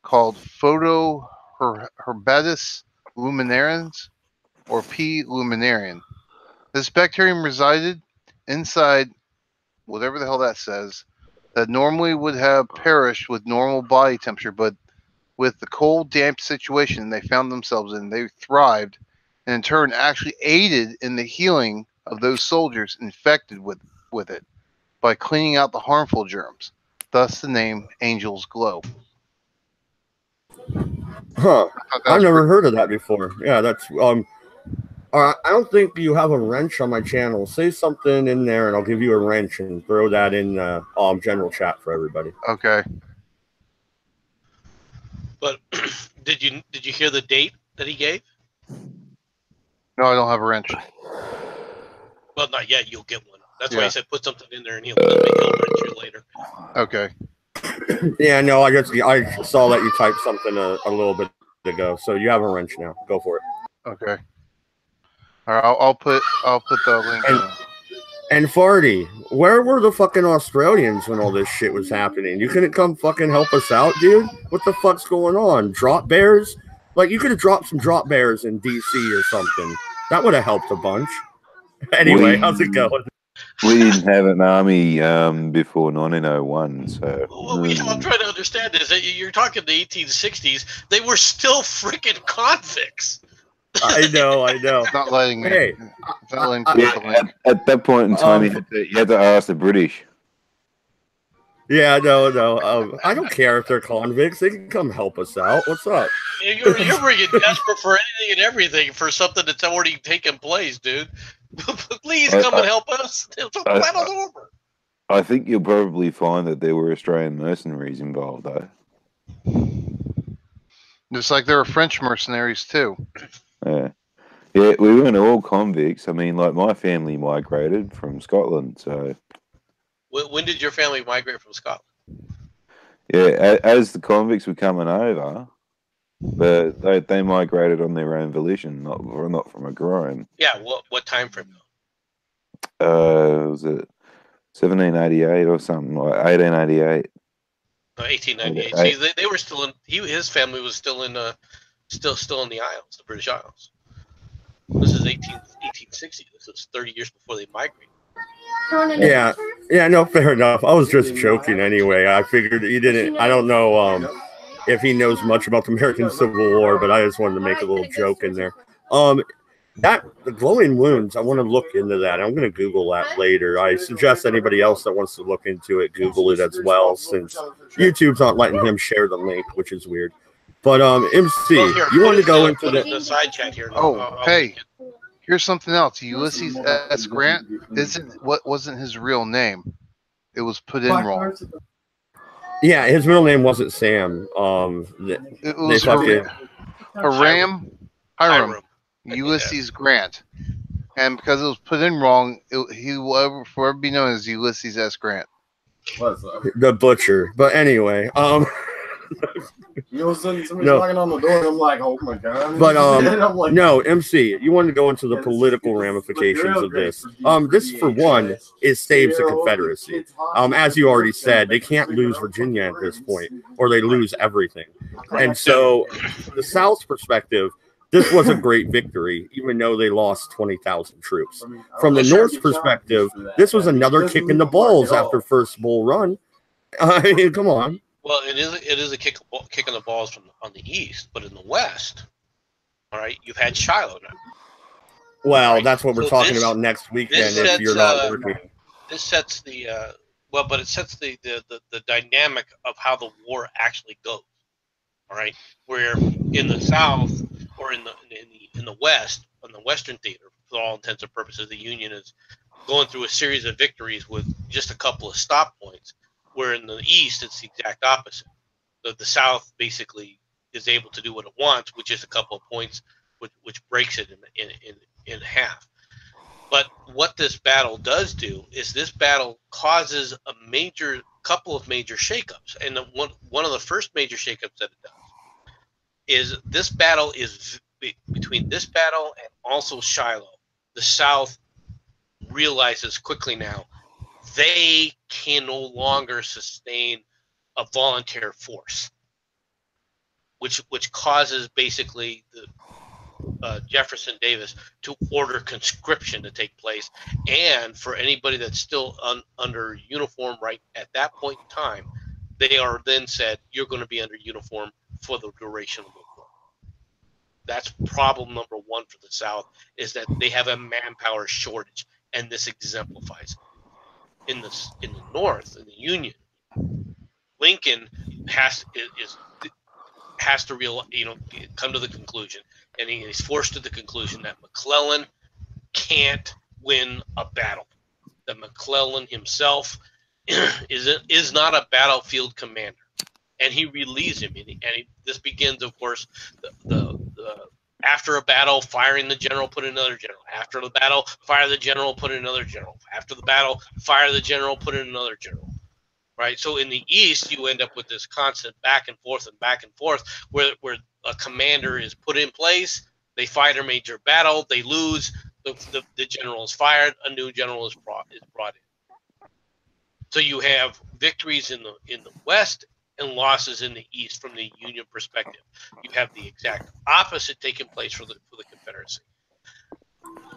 called Photoherbatus luminarians, or P. luminarian. This bacterium resided inside whatever the hell that says, that normally would have perished with normal body temperature, but with the cold, damp situation they found themselves in, they thrived and in turn actually aided in the healing of those soldiers infected with it by cleaning out the harmful germs. Thus the name Angel's Glow. Huh. I've never heard of that before. Yeah, that's I don't think you have a wrench on my channel. Say something in there, and I'll give you a wrench and throw that in general chat for everybody. Okay. But did you hear the date that he gave? No, I don't have a wrench. Well, not yet. You'll get one. That's why he said put something in there, and he'll wrench you later. Okay. Yeah, no, I saw that you typed something a little bit ago, so you have a wrench now. Go for it. Okay. All right, I'll put the link in. And Farty, where were the fucking Australians when all this shit was happening? You couldn't come fucking help us out, dude? What the fuck's going on? Drop bears? Like, you could have dropped some drop bears in DC or something. That would have helped a bunch. Anyway, how's it going? We didn't have an army before 1901, so... Well, I'm trying to understand this. You're talking the 1860s. They were still freaking convicts. I know. Not letting me. Hey, at that point in time, you had to ask the British. Yeah, no. I don't care if they're convicts. They can come help us out. What's up? You're bringing desperate for anything and everything for something that's already taken place, dude. Please come and help us. Over. I think you'll probably find that there were Australian mercenaries involved, though. Just like there were French mercenaries, too. Yeah, we weren't all convicts. I mean, like, my family migrated from Scotland, so... When did your family migrate from Scotland? Yeah, as the convicts were coming over, but they migrated on their own volition, not from a crime. Yeah, what time frame though? Was it 1788 or something, like 1888? 1898. See, they were still in. His family was still in. Still in the Isles, the British Isles. This is 1860. This is 30 years before they migrated. Yeah, no, fair enough. I was just joking anyway. I figured he didn't. I don't know if he knows much about the American Civil War, but I just wanted to make a little joke in there. That the glowing wounds, I want to look into that. I'm going to Google that later. I suggest anybody else that wants to look into it, Google it as well, since YouTube's not letting him share the link, which is weird. But MC, Well, here, you want to go put into the side chat here. Oh, hey, here's something else. Ulysses S. Grant wasn't his real name. It was put in wrong. Yeah, his middle name wasn't Sam. It was Hiram. Ulysses Grant. And because it was put in wrong, he will forever be known as Ulysses S. Grant. The butcher. But anyway, You know, somebody's knocking on the door, and I'm like, oh my god. But like, no, MC, you want to go into the political ramifications of this. This, for one, is saves the Confederacy. As you already said, they can't lose Virginia at this point, or they lose everything. And so, the South's perspective, this was a great victory, even though they lost 20,000 troops. From the North's perspective, this was another kick in the balls after first Bull Run. I mean, come on. Well, it is a kick in the balls on the east, but in the west, all right, you've had Shiloh now. Well, right? that's what we're talking about next weekend if you're not working. This sets the but it sets the dynamic of how the war actually goes. All right, where in the South or in the West, on the Western theater, for all intents and purposes, the Union is going through a series of victories with just a couple of stop points. Where in the East, it's the exact opposite. The South basically is able to do what it wants, with just a couple of points, which breaks it in half. But what this battle does do is this battle causes a couple of major shakeups, and one of the first major shakeups that it does is this battle is between this battle and also Shiloh. The South realizes quickly now they can no longer sustain a volunteer force, which causes basically the Jefferson Davis to order conscription to take place, and for anybody that's still under uniform right at that point in time, they are then said you're going to be under uniform for the duration of the war. That's problem number one for the South, is that they have a manpower shortage, and this exemplifies it. In the North, in the Union, Lincoln has to come to the conclusion, and he's forced to the conclusion that McClellan can't win a battle. That McClellan himself is not a battlefield commander, and he relieves him. This begins, of course, the after a battle, firing the general, put in another general. After the battle, fire the general, put in another general. After the battle, fire the general, put in another general. Right? So in the East, you end up with this constant back and forth, where a commander is put in place, they fight a major battle, they lose, the general is fired, a new general is brought in. So you have victories in the West and losses in the East from the Union perspective. You have the exact opposite taking place for the Confederacy.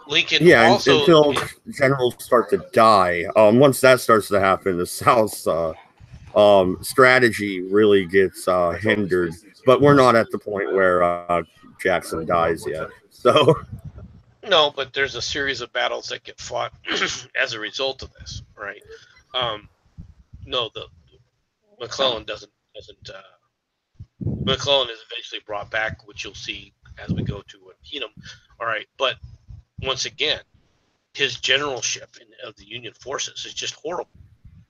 Lincoln until generals start to die. Once that starts to happen, the South's strategy really gets hindered. But we're not at the point where Jackson dies yet. So no, but there's a series of battles that get fought as a result of this, right? No, the McClellan doesn't. McClellan is eventually brought back, which you'll see as we go to Antietam. All right, but once again, his generalship of the Union forces is just horrible.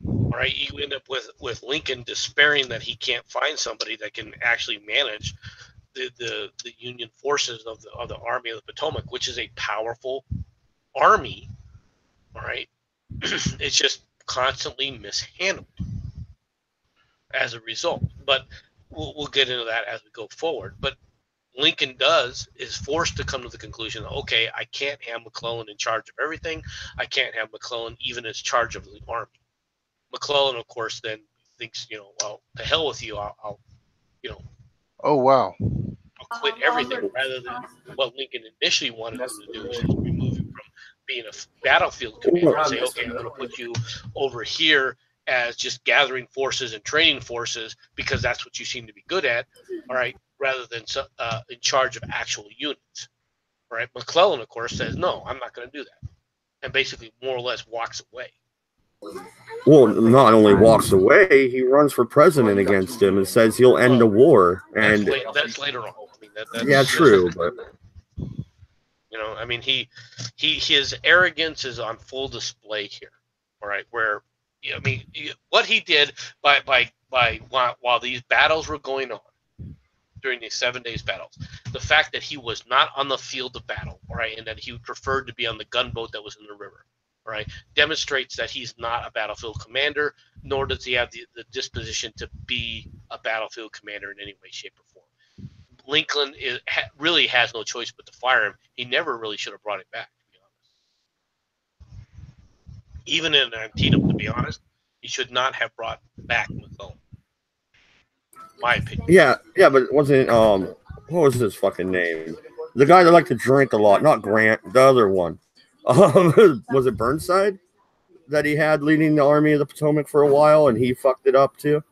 All right, you end up with Lincoln despairing that he can't find somebody that can actually manage the Union forces of the Army of the Potomac, which is a powerful army. All right, it's just constantly mishandled as a result. But we'll get into that as we go forward. But Lincoln is forced to come to the conclusion that, okay, I can't have McClellan in charge of everything. I can't have McClellan even in charge of the army. McClellan, of course, then thinks, well, to hell with you. I'll Oh, wow. quit everything rather than what Lincoln initially wanted him to do, which is remove him from being a battlefield commander and say, okay, I'm going to put you over here as just gathering forces and training forces because that's what you seem to be good at, all right, rather than in charge of actual units. All right. McClellan, of course, says, no, I'm not going to do that, and basically more or less walks away. Well, not only walks away, he runs for president against him and says he'll end the war. And that's later on. I mean, that's, yeah, true, but you know, I mean, his arrogance is on full display here. All right, where I mean, what he did while these battles were going on during these 7 days battles, the fact that he was not on the field of battle, all right, and that he preferred to be on the gunboat that was in the river, all right, demonstrates that he's not a battlefield commander, nor does he have the disposition to be a battlefield commander in any way, shape, or form. Lincoln really has no choice but to fire him. He never really should have brought him back, to be honest. Even in Antietam, to be honest, he should not have brought back McClellan. My opinion. Yeah, but wasn't what was his fucking name? The guy that liked to drink a lot, not Grant, the other one. Was it Burnside that he had leading the Army of the Potomac for a while, and he fucked it up too?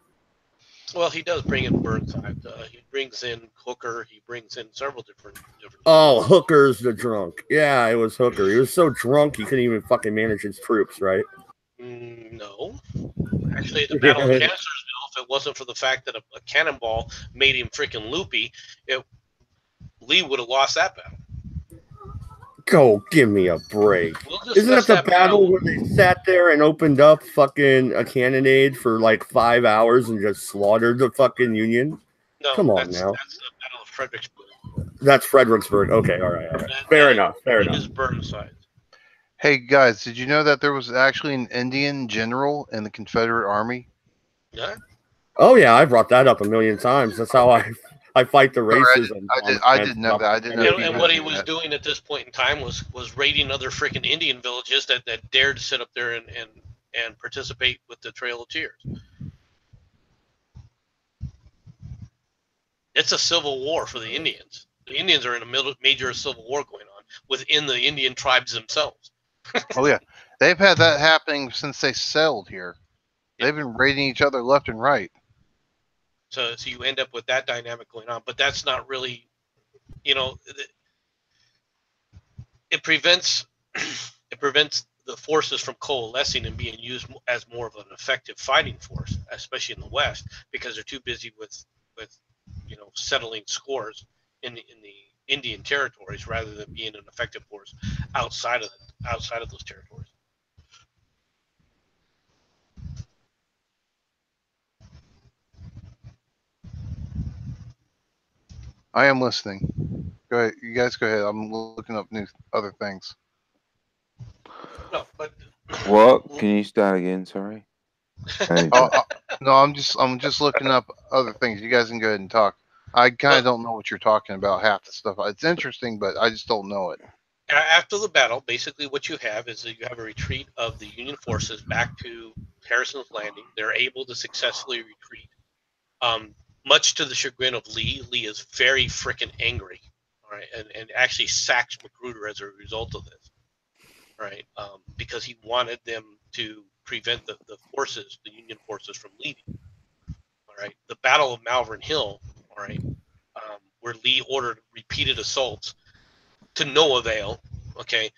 Well, he does bring in Burnside. He brings in Hooker. He brings in several different. Oh, Hooker's the drunk. Yeah, it was Hooker. He was so drunk he couldn't even fucking manage his troops, right? No. Actually, at the Battle of Chancellorsville, if it wasn't for the fact that a cannonball made him freaking loopy, Lee would have lost that battle. Go, give me a break. Isn't that the battle where they sat there and opened up fucking a cannonade for like 5 hours and just slaughtered the fucking Union? No, come on now. That's the Battle of Fredericksburg. That's Fredericksburg. Okay, all right. Fair enough. It is Burnside. Hey guys, did you know that there was actually an Indian general in the Confederate Army? Yeah. Oh yeah, I brought that up a million times. That's how I fight the racism. I didn't know that. I didn't know. And what he was doing at this point in time was raiding other freaking Indian villages that dared to sit up there and participate with the Trail of Tears. It's a civil war for the Indians. The Indians are in a major civil war going on within the Indian tribes themselves. Oh yeah, they've had that happening since they settled here. They've been raiding each other left and right. So you end up with that dynamic going on, but that's not really, it prevents the forces from coalescing and being used as more of an effective fighting force, especially in the West, because they're too busy with settling scores in the Indian territories rather than being an effective force outside of those territories. I am listening. Go ahead. You guys go ahead. I'm looking up other things. No, but what? Can you start again? Sorry. No, I'm just looking up other things. You guys can go ahead and talk. I kind of don't know what you're talking about, half the stuff. It's interesting, but I just don't know it. After the battle, basically what you have is that you have a retreat of the Union forces back to Harrison's Landing. They're able to successfully retreat. Much to the chagrin of Lee. Lee is very freaking angry, all right, and actually sacks Magruder as a result of this, right? Because he wanted them to prevent the Union forces from leaving. All right, the Battle of Malvern Hill, all right, where Lee ordered repeated assaults to no avail. Okay,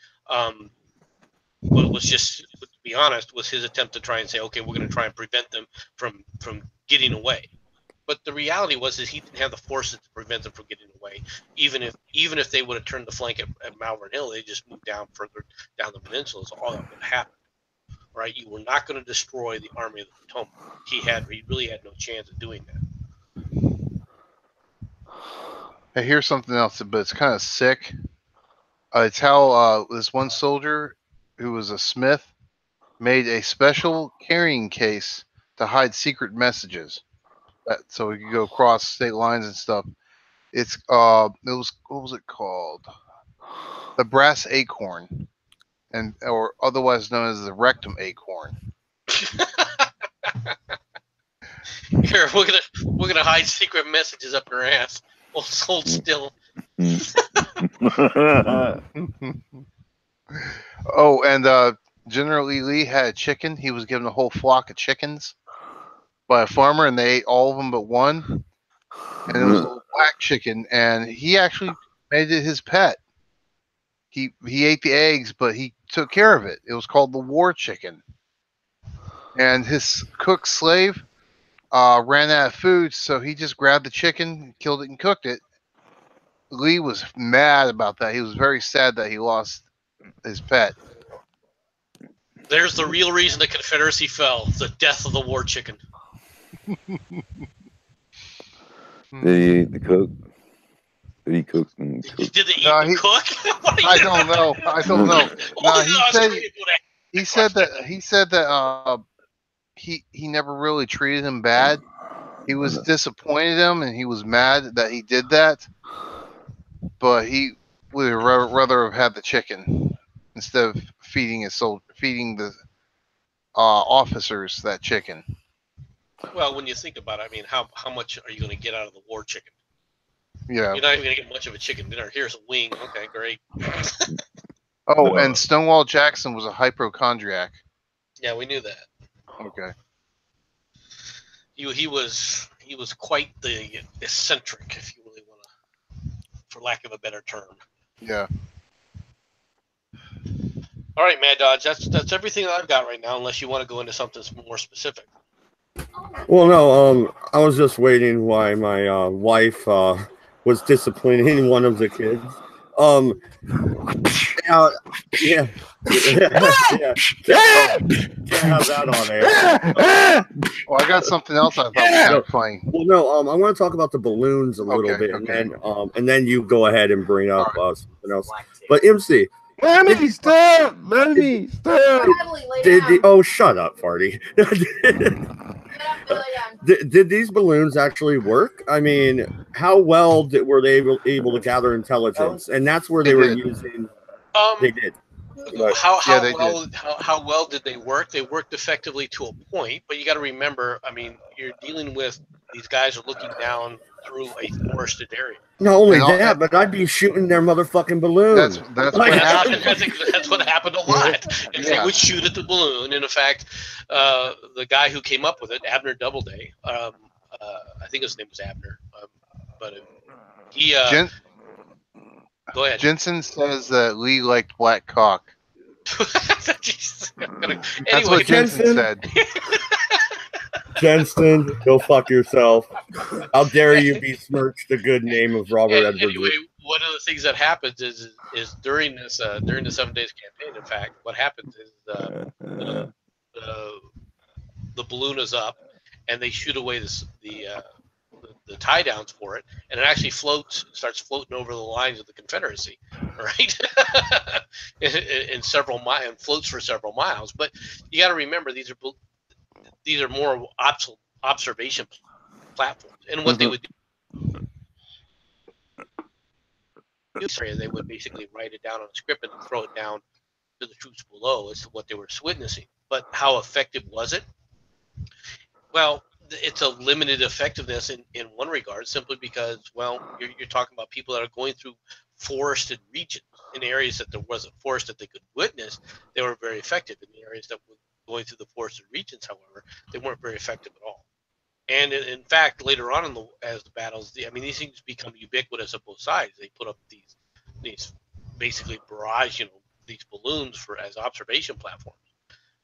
what was just, to be honest, was his attempt to try and say, okay, we're going to try and prevent them from getting away. But the reality was is he didn't have the forces to prevent them from getting away. Even if they would have turned the flank at Malvern Hill, they just moved down further down the peninsula. So all that would have happened. Right? You were not going to destroy the Army of the Potomac. He really had no chance of doing that. Hey, here's something else, but it's kind of sick. It's how this one soldier who was a smith made a special carrying case to hide secret messages. So he could go across state lines and stuff. It was what was it called? The brass acorn, or otherwise known as the rectum acorn. Here, we're gonna hide secret messages up your ass. hold still. Oh, and General Lee had a chicken. He was given a whole flock of chickens by a farmer, and they ate all of them but one. And it was a black chicken, and he actually made it his pet. He ate the eggs, but he took care of it. It was called the war chicken. And his cook slave ran out of food, so he just grabbed the chicken, killed it, and cooked it. Lee was mad about that. He was very sad that he lost his pet. There's the real reason the Confederacy fell: the death of the war chicken. The cook. Did he cook and cook? Did they eat No, the cook? I don't know. I don't know. No, he said that he never really treated him bad. He was disappointed him, and he was mad that he did that. But he would rather have had the chicken instead of feeding the officers that chicken. Well, when you think about it, I mean, how much are you going to get out of the war chicken? Yeah. You're not even going to get much of a chicken dinner. Here's a wing. Okay, great. Oh, and Stonewall Jackson was a hypochondriac. Yeah, we knew that. Okay. He was quite the eccentric, if you really want to, for lack of a better term. Yeah. All right, Mad Dodge. That's everything that I've got right now, unless you want to go into something more specific. Well, no, I was just waiting while my wife was disciplining one of the kids. Yeah. Can't have that on there. Well, I got something else I thought was kind of funny. Well, no, I want to talk about the balloons a little bit, okay. And then you go ahead and bring up something else. But MC, Mommy, stop! Mommy, stop! Oh, shut up, Farty. Did these balloons actually work? I mean, how well were they able to gather intelligence? And that's where they were using. They did. How well did they work? They worked effectively to a point, but you got to remember, I mean, you're dealing with these guys are looking down through a forested area. Not only that, but I'd be shooting their motherfucking balloons. That's what happened. That's what happened a lot. And they would shoot at the balloon. And in fact, the guy who came up with it, Abner Doubleday, I think his name was Abner, but he. Go ahead. Jensen says that Lee liked black cock. That's what Jensen said. Jensen, go fuck yourself. How dare you besmirch the good name of Robert Edwards? Anyway, one of the things that happens is during the 7 days campaign, in fact, what happens is the balloon is up, and they shoot away the tie downs for it, and it actually starts floating over the lines of the Confederacy, right? in several miles, and floats for several miles. But you got to remember, these are more observation platforms, and what they would do, they would basically write it down on a script and throw it down to the troops below as to what they were witnessing. But how effective was it? Well, it's a limited effectiveness in one regard, simply because, well, you're talking about people that are going through forested regions. In areas that there wasn't forest that they could witness, they were very effective. In the areas that were going through the forested regions, however, they weren't very effective at all. And in fact, later on as the battles, these things become ubiquitous on both sides. They put up these basically barrage, these balloons as observation platforms.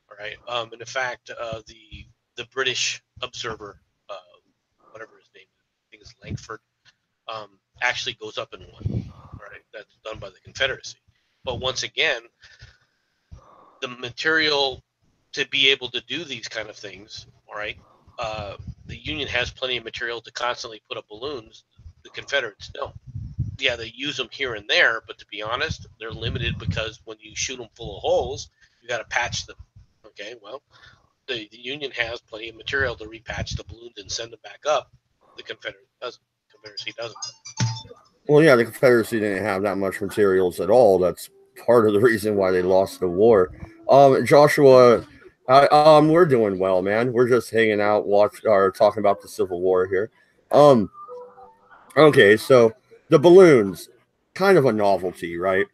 All right, and in fact, the British observer, whatever his name is, I think it's Langford, actually goes up in one. Right, that's done by the Confederacy. But once again, the material to be able to do these kind of things, all right, the Union has plenty of material to constantly put up balloons. The Confederates don't. Yeah, they use them here and there, but to be honest, they're limited because when you shoot them full of holes, you got to patch them. Okay, well, the Union has plenty of material to repatch the balloons and send them back up. The Confederacy doesn't. Well, yeah, the Confederacy didn't have that much materials at all. That's part of the reason why they lost the war. Joshua, we're doing well, man. We're just hanging out, talking about the Civil War here. Okay, so the balloons, kind of a novelty, right?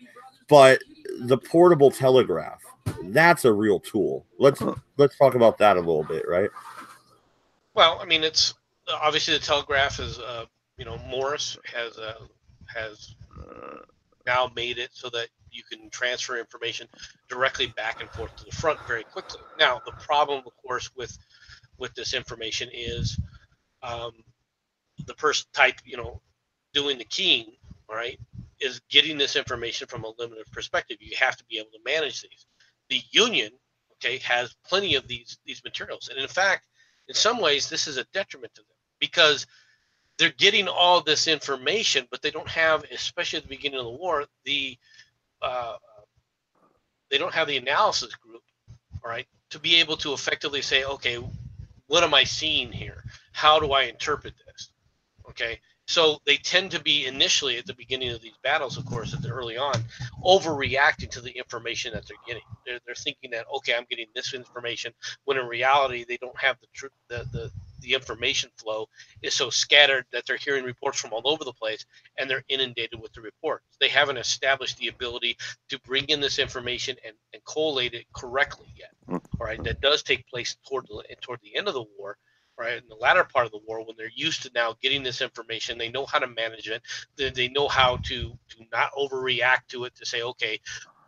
But the portable telegraph, that's a real tool. Let's talk about that a little bit, right? Well, I mean, it's obviously the telegraph is, Morris has now made it so that you can transfer information directly back and forth to the front very quickly. Now, the problem, of course, with this information is the person doing the keying, all right, is getting this information from a limited perspective. You have to be able to manage these. The union, okay, has plenty of these materials, and in fact, in some ways, this is a detriment to them because they're getting all this information, but they don't have, especially at the beginning of the war, they don't have the analysis group, all right, to be able to effectively say, okay, what am I seeing here? How do I interpret this? Okay, so they tend to be initially at the beginning of these battles, of course, at the early on, overreacting to the information that they're getting. They're thinking that, okay, I'm getting this information, when in reality they don't have the information flow is so scattered that they're hearing reports from all over the place and they're inundated with the reports. They haven't established the ability to bring in this information and collate it correctly yet. All right, that does take place toward the end of the war. Right, in the latter part of the war, when they're used to now getting this information, they know how to manage it. They know how to not overreact to it, to say, okay,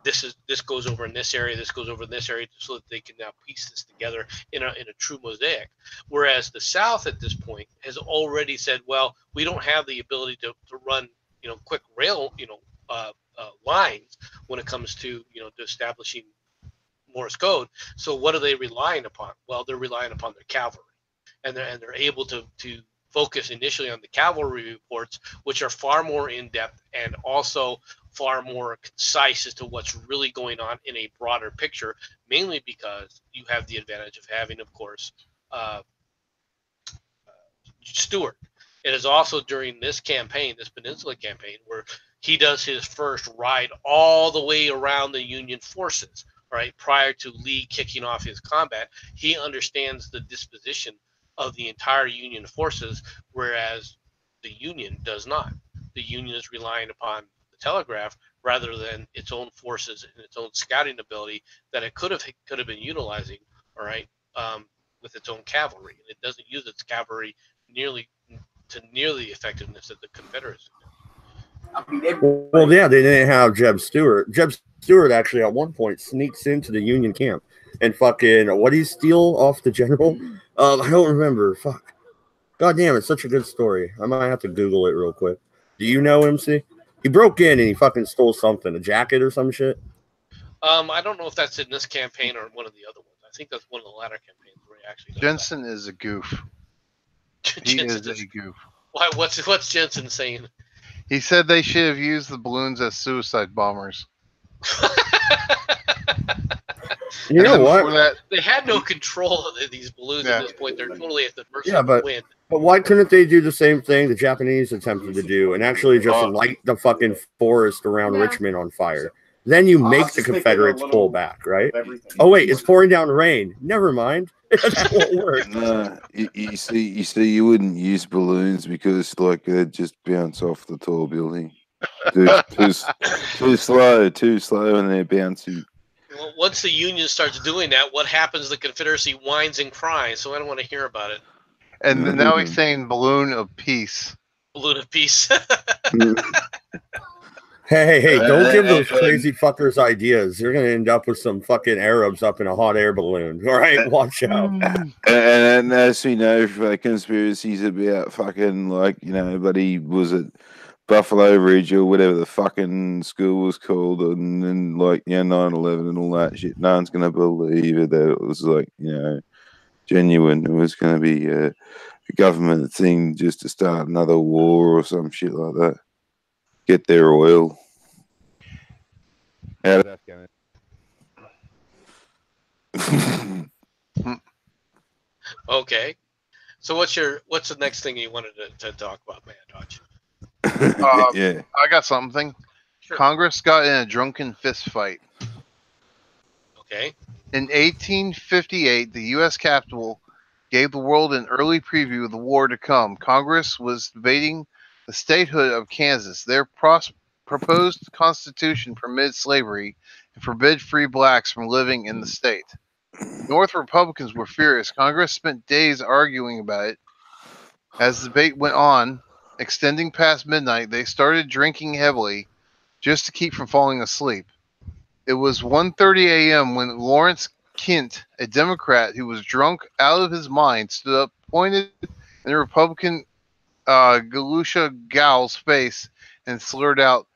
this goes over in this area, this goes over in this area, so that they can now piece this together in a true mosaic. Whereas the South at this point has already said, well, we don't have the ability to run quick rail lines when it comes to to establishing Morse code. So what are they relying upon? Well, they're relying upon their cavalry. And they're able to focus initially on the cavalry reports, which are far more in-depth and also far more concise as to what's really going on in a broader picture, mainly because you have the advantage of having, of course, Stuart. It is also during this campaign, this Peninsula campaign, where he does his first ride all the way around the Union forces, right? Prior to Lee kicking off his combat, he understands the disposition of the entire Union forces, whereas the Union does not. The Union is relying upon the telegraph rather than its own forces and its own scouting ability that it could have been utilizing, all right, with its own cavalry, and it doesn't use its cavalry nearly the effectiveness that the Confederates do. Well, yeah, they didn't have Jeb Stuart. Jeb Stuart actually at one point sneaks into the Union camp and fucking, what do you steal off the general? I don't remember. Fuck. God damn, it's such a good story. I might have to Google it real quick. Do you know, MC? He broke in and he fucking stole something, a jacket or some shit. I don't know if that's in this campaign or one of the other ones. I think that's one of the latter campaigns where he actually does Jensen that. is a goof. He is a goof. Why? What's Jensen saying? He said they should have used the balloons as suicide bombers. You know what? They had no control of these balloons at this point. They're totally at the mercy of the wind. But why couldn't they do the same thing the Japanese attempted to do and actually just light the fucking forest around Richmond on fire? Then you make the Confederates pull back, right? Oh wait, it's pouring down rain. Never mind. That won't work. No, you see, you wouldn't use balloons because they'd just bounce off the tall building. Too slow, and they bounce you. Well, once the Union starts doing that, what happens? The Confederacy whines and cries. So I don't want to hear about it. And now he's saying balloon of peace. Balloon of peace. Hey, don't give those crazy fuckers ideas. You're going to end up with some fucking Arabs up in a hot air balloon. All right, watch out. And as we know, conspiracies about fucking, buddy, was it Buffalo Ridge or whatever the fucking school was called, and then 9/11 and all that shit. No one's going to believe it, that it was genuine. It was going to be a government thing just to start another war or some shit like that. Get their oil. How did that go? Okay. So what's the next thing you wanted to talk about, man, Dodge? Yeah. I got something. Sure. Congress got in a drunken fist fight. Okay. In 1858, the U.S. Capitol gave the world an early preview of the war to come. Congress was debating the statehood of Kansas. Their proposed constitution permitted slavery and forbid free blacks from living in the state. The North Republicans were furious. Congress spent days arguing about it. As the debate went on, extending past midnight, they started drinking heavily just to keep from falling asleep. It was 1:30 a.m. when Lawrence Kent, a Democrat who was drunk out of his mind, stood up, pointed in the Republican Galusha gal's face, and slurred out,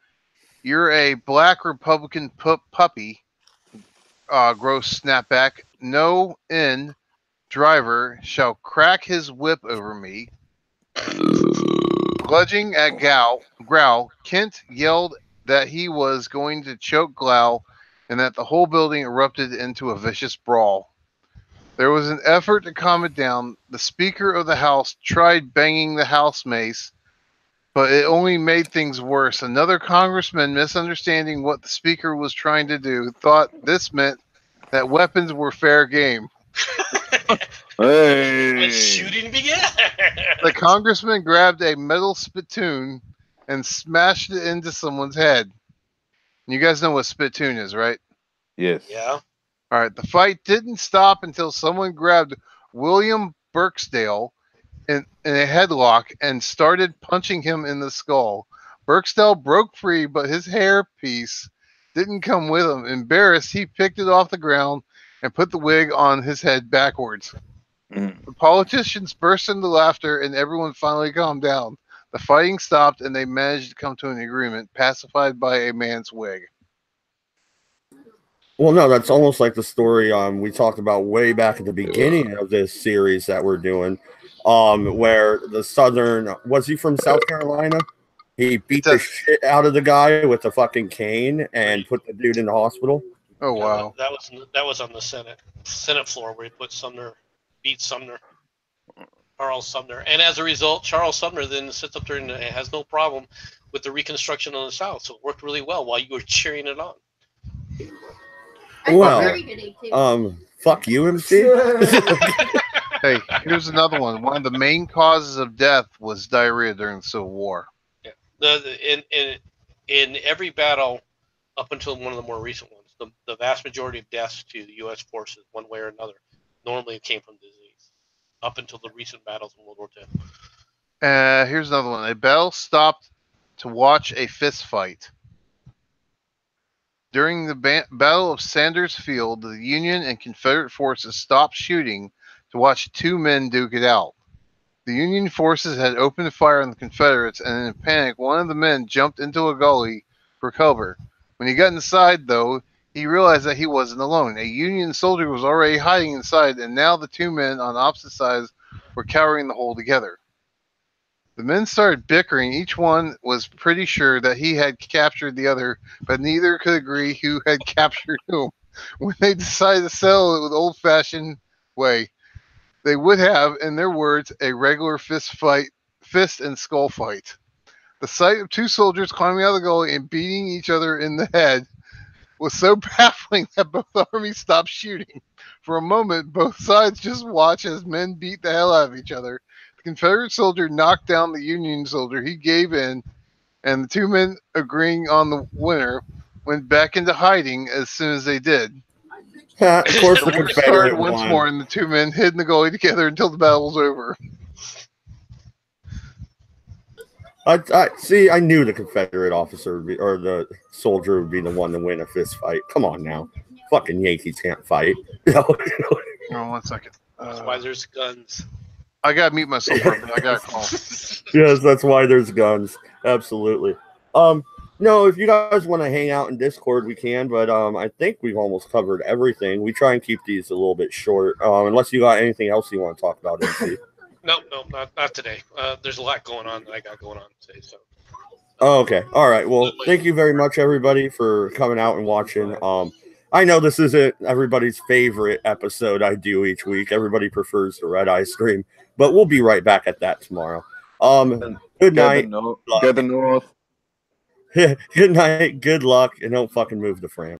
"You're a black Republican puppy." Gross snapped back, "No N driver shall crack his whip over me." Grudging at Growl, Kent yelled that he was going to choke Growl and that the whole building erupted into a vicious brawl. There was an effort to calm it down. The Speaker of the House tried banging the House mace, but it only made things worse. Another congressman, misunderstanding what the Speaker was trying to do, thought this meant that weapons were fair game. When shooting began. The congressman grabbed a metal spittoon and smashed it into someone's head. You guys know what spittoon is, right? Yes. Yeah. All right. The fight didn't stop until someone grabbed William Burksdale in a headlock and started punching him in the skull. Burksdale broke free, but his hairpiece didn't come with him. Embarrassed, he picked it off the ground and put the wig on his head backwards. The politicians burst into laughter, and everyone finally calmed down. The fighting stopped, and they managed to come to an agreement, pacified by a man's wig. Well, no, that's almost like the story we talked about way back at the beginning of this series that we're doing, where the Southern, was he from South Carolina? He beat the shit out of the guy with a fucking cane and put the dude in the hospital. Oh, wow. That was on the Senate floor where he beat Sumner, Charles Sumner. And as a result, Charles Sumner then sits up there and has no problem with the Reconstruction of the South. So it worked really well while you were cheering it on. Well, fuck you, MC. Hey, here's another one. One of the main causes of death was diarrhea during the Civil War. Yeah. In every battle up until one of the more recent ones, the vast majority of deaths to the U.S. forces, one way or another, normally came from disease. Up until the recent battles in World War II. Here's another one. A battle stopped to watch a fist fight. During the Battle of Sanders Field, the Union and Confederate forces stopped shooting to watch two men duke it out. The Union forces had opened fire on the Confederates, and in panic, one of the men jumped into a gully for cover. When he got inside, though, he realized that he wasn't alone. A Union soldier was already hiding inside, and now the two men on opposite sides were cowering the hole together. The men started bickering. Each one was pretty sure that he had captured the other, but neither could agree who had captured whom. When they decided to settle it with old-fashioned way, they would have, in their words, a regular fist and skull fight. The sight of two soldiers climbing out of the gully and beating each other in the head was so baffling that both armies stopped shooting. For a moment, both sides just watched as men beat the hell out of each other. The Confederate soldier knocked down the Union soldier. He gave in, and the two men, agreeing on the winner, went back into hiding as soon as they did. Of course, the war Confederate started won. once more, and the two men hid in the gully together until the battle was over. I knew the Confederate officer or the soldier would be the one to win a fist fight. Come on now. Fucking Yankees can't fight. Oh, 1 second. That's why there's guns. I gotta mute myself, but I gotta call. Yes, that's why there's guns. Absolutely. No, if you guys want to hang out in Discord, we can, but I think we've almost covered everything. We try and keep these a little bit short, unless you got anything else you want to talk about, MC. No, not today. There's a lot going on that I got going on today. So. Oh, okay. All right. Well, thank you very much, everybody, for coming out and watching. I know this isn't everybody's favorite episode I do each week. Everybody prefers the red ice cream, but we'll be right back at that tomorrow. Good night. Go the north. Good night. Good luck, and don't fucking move the frame.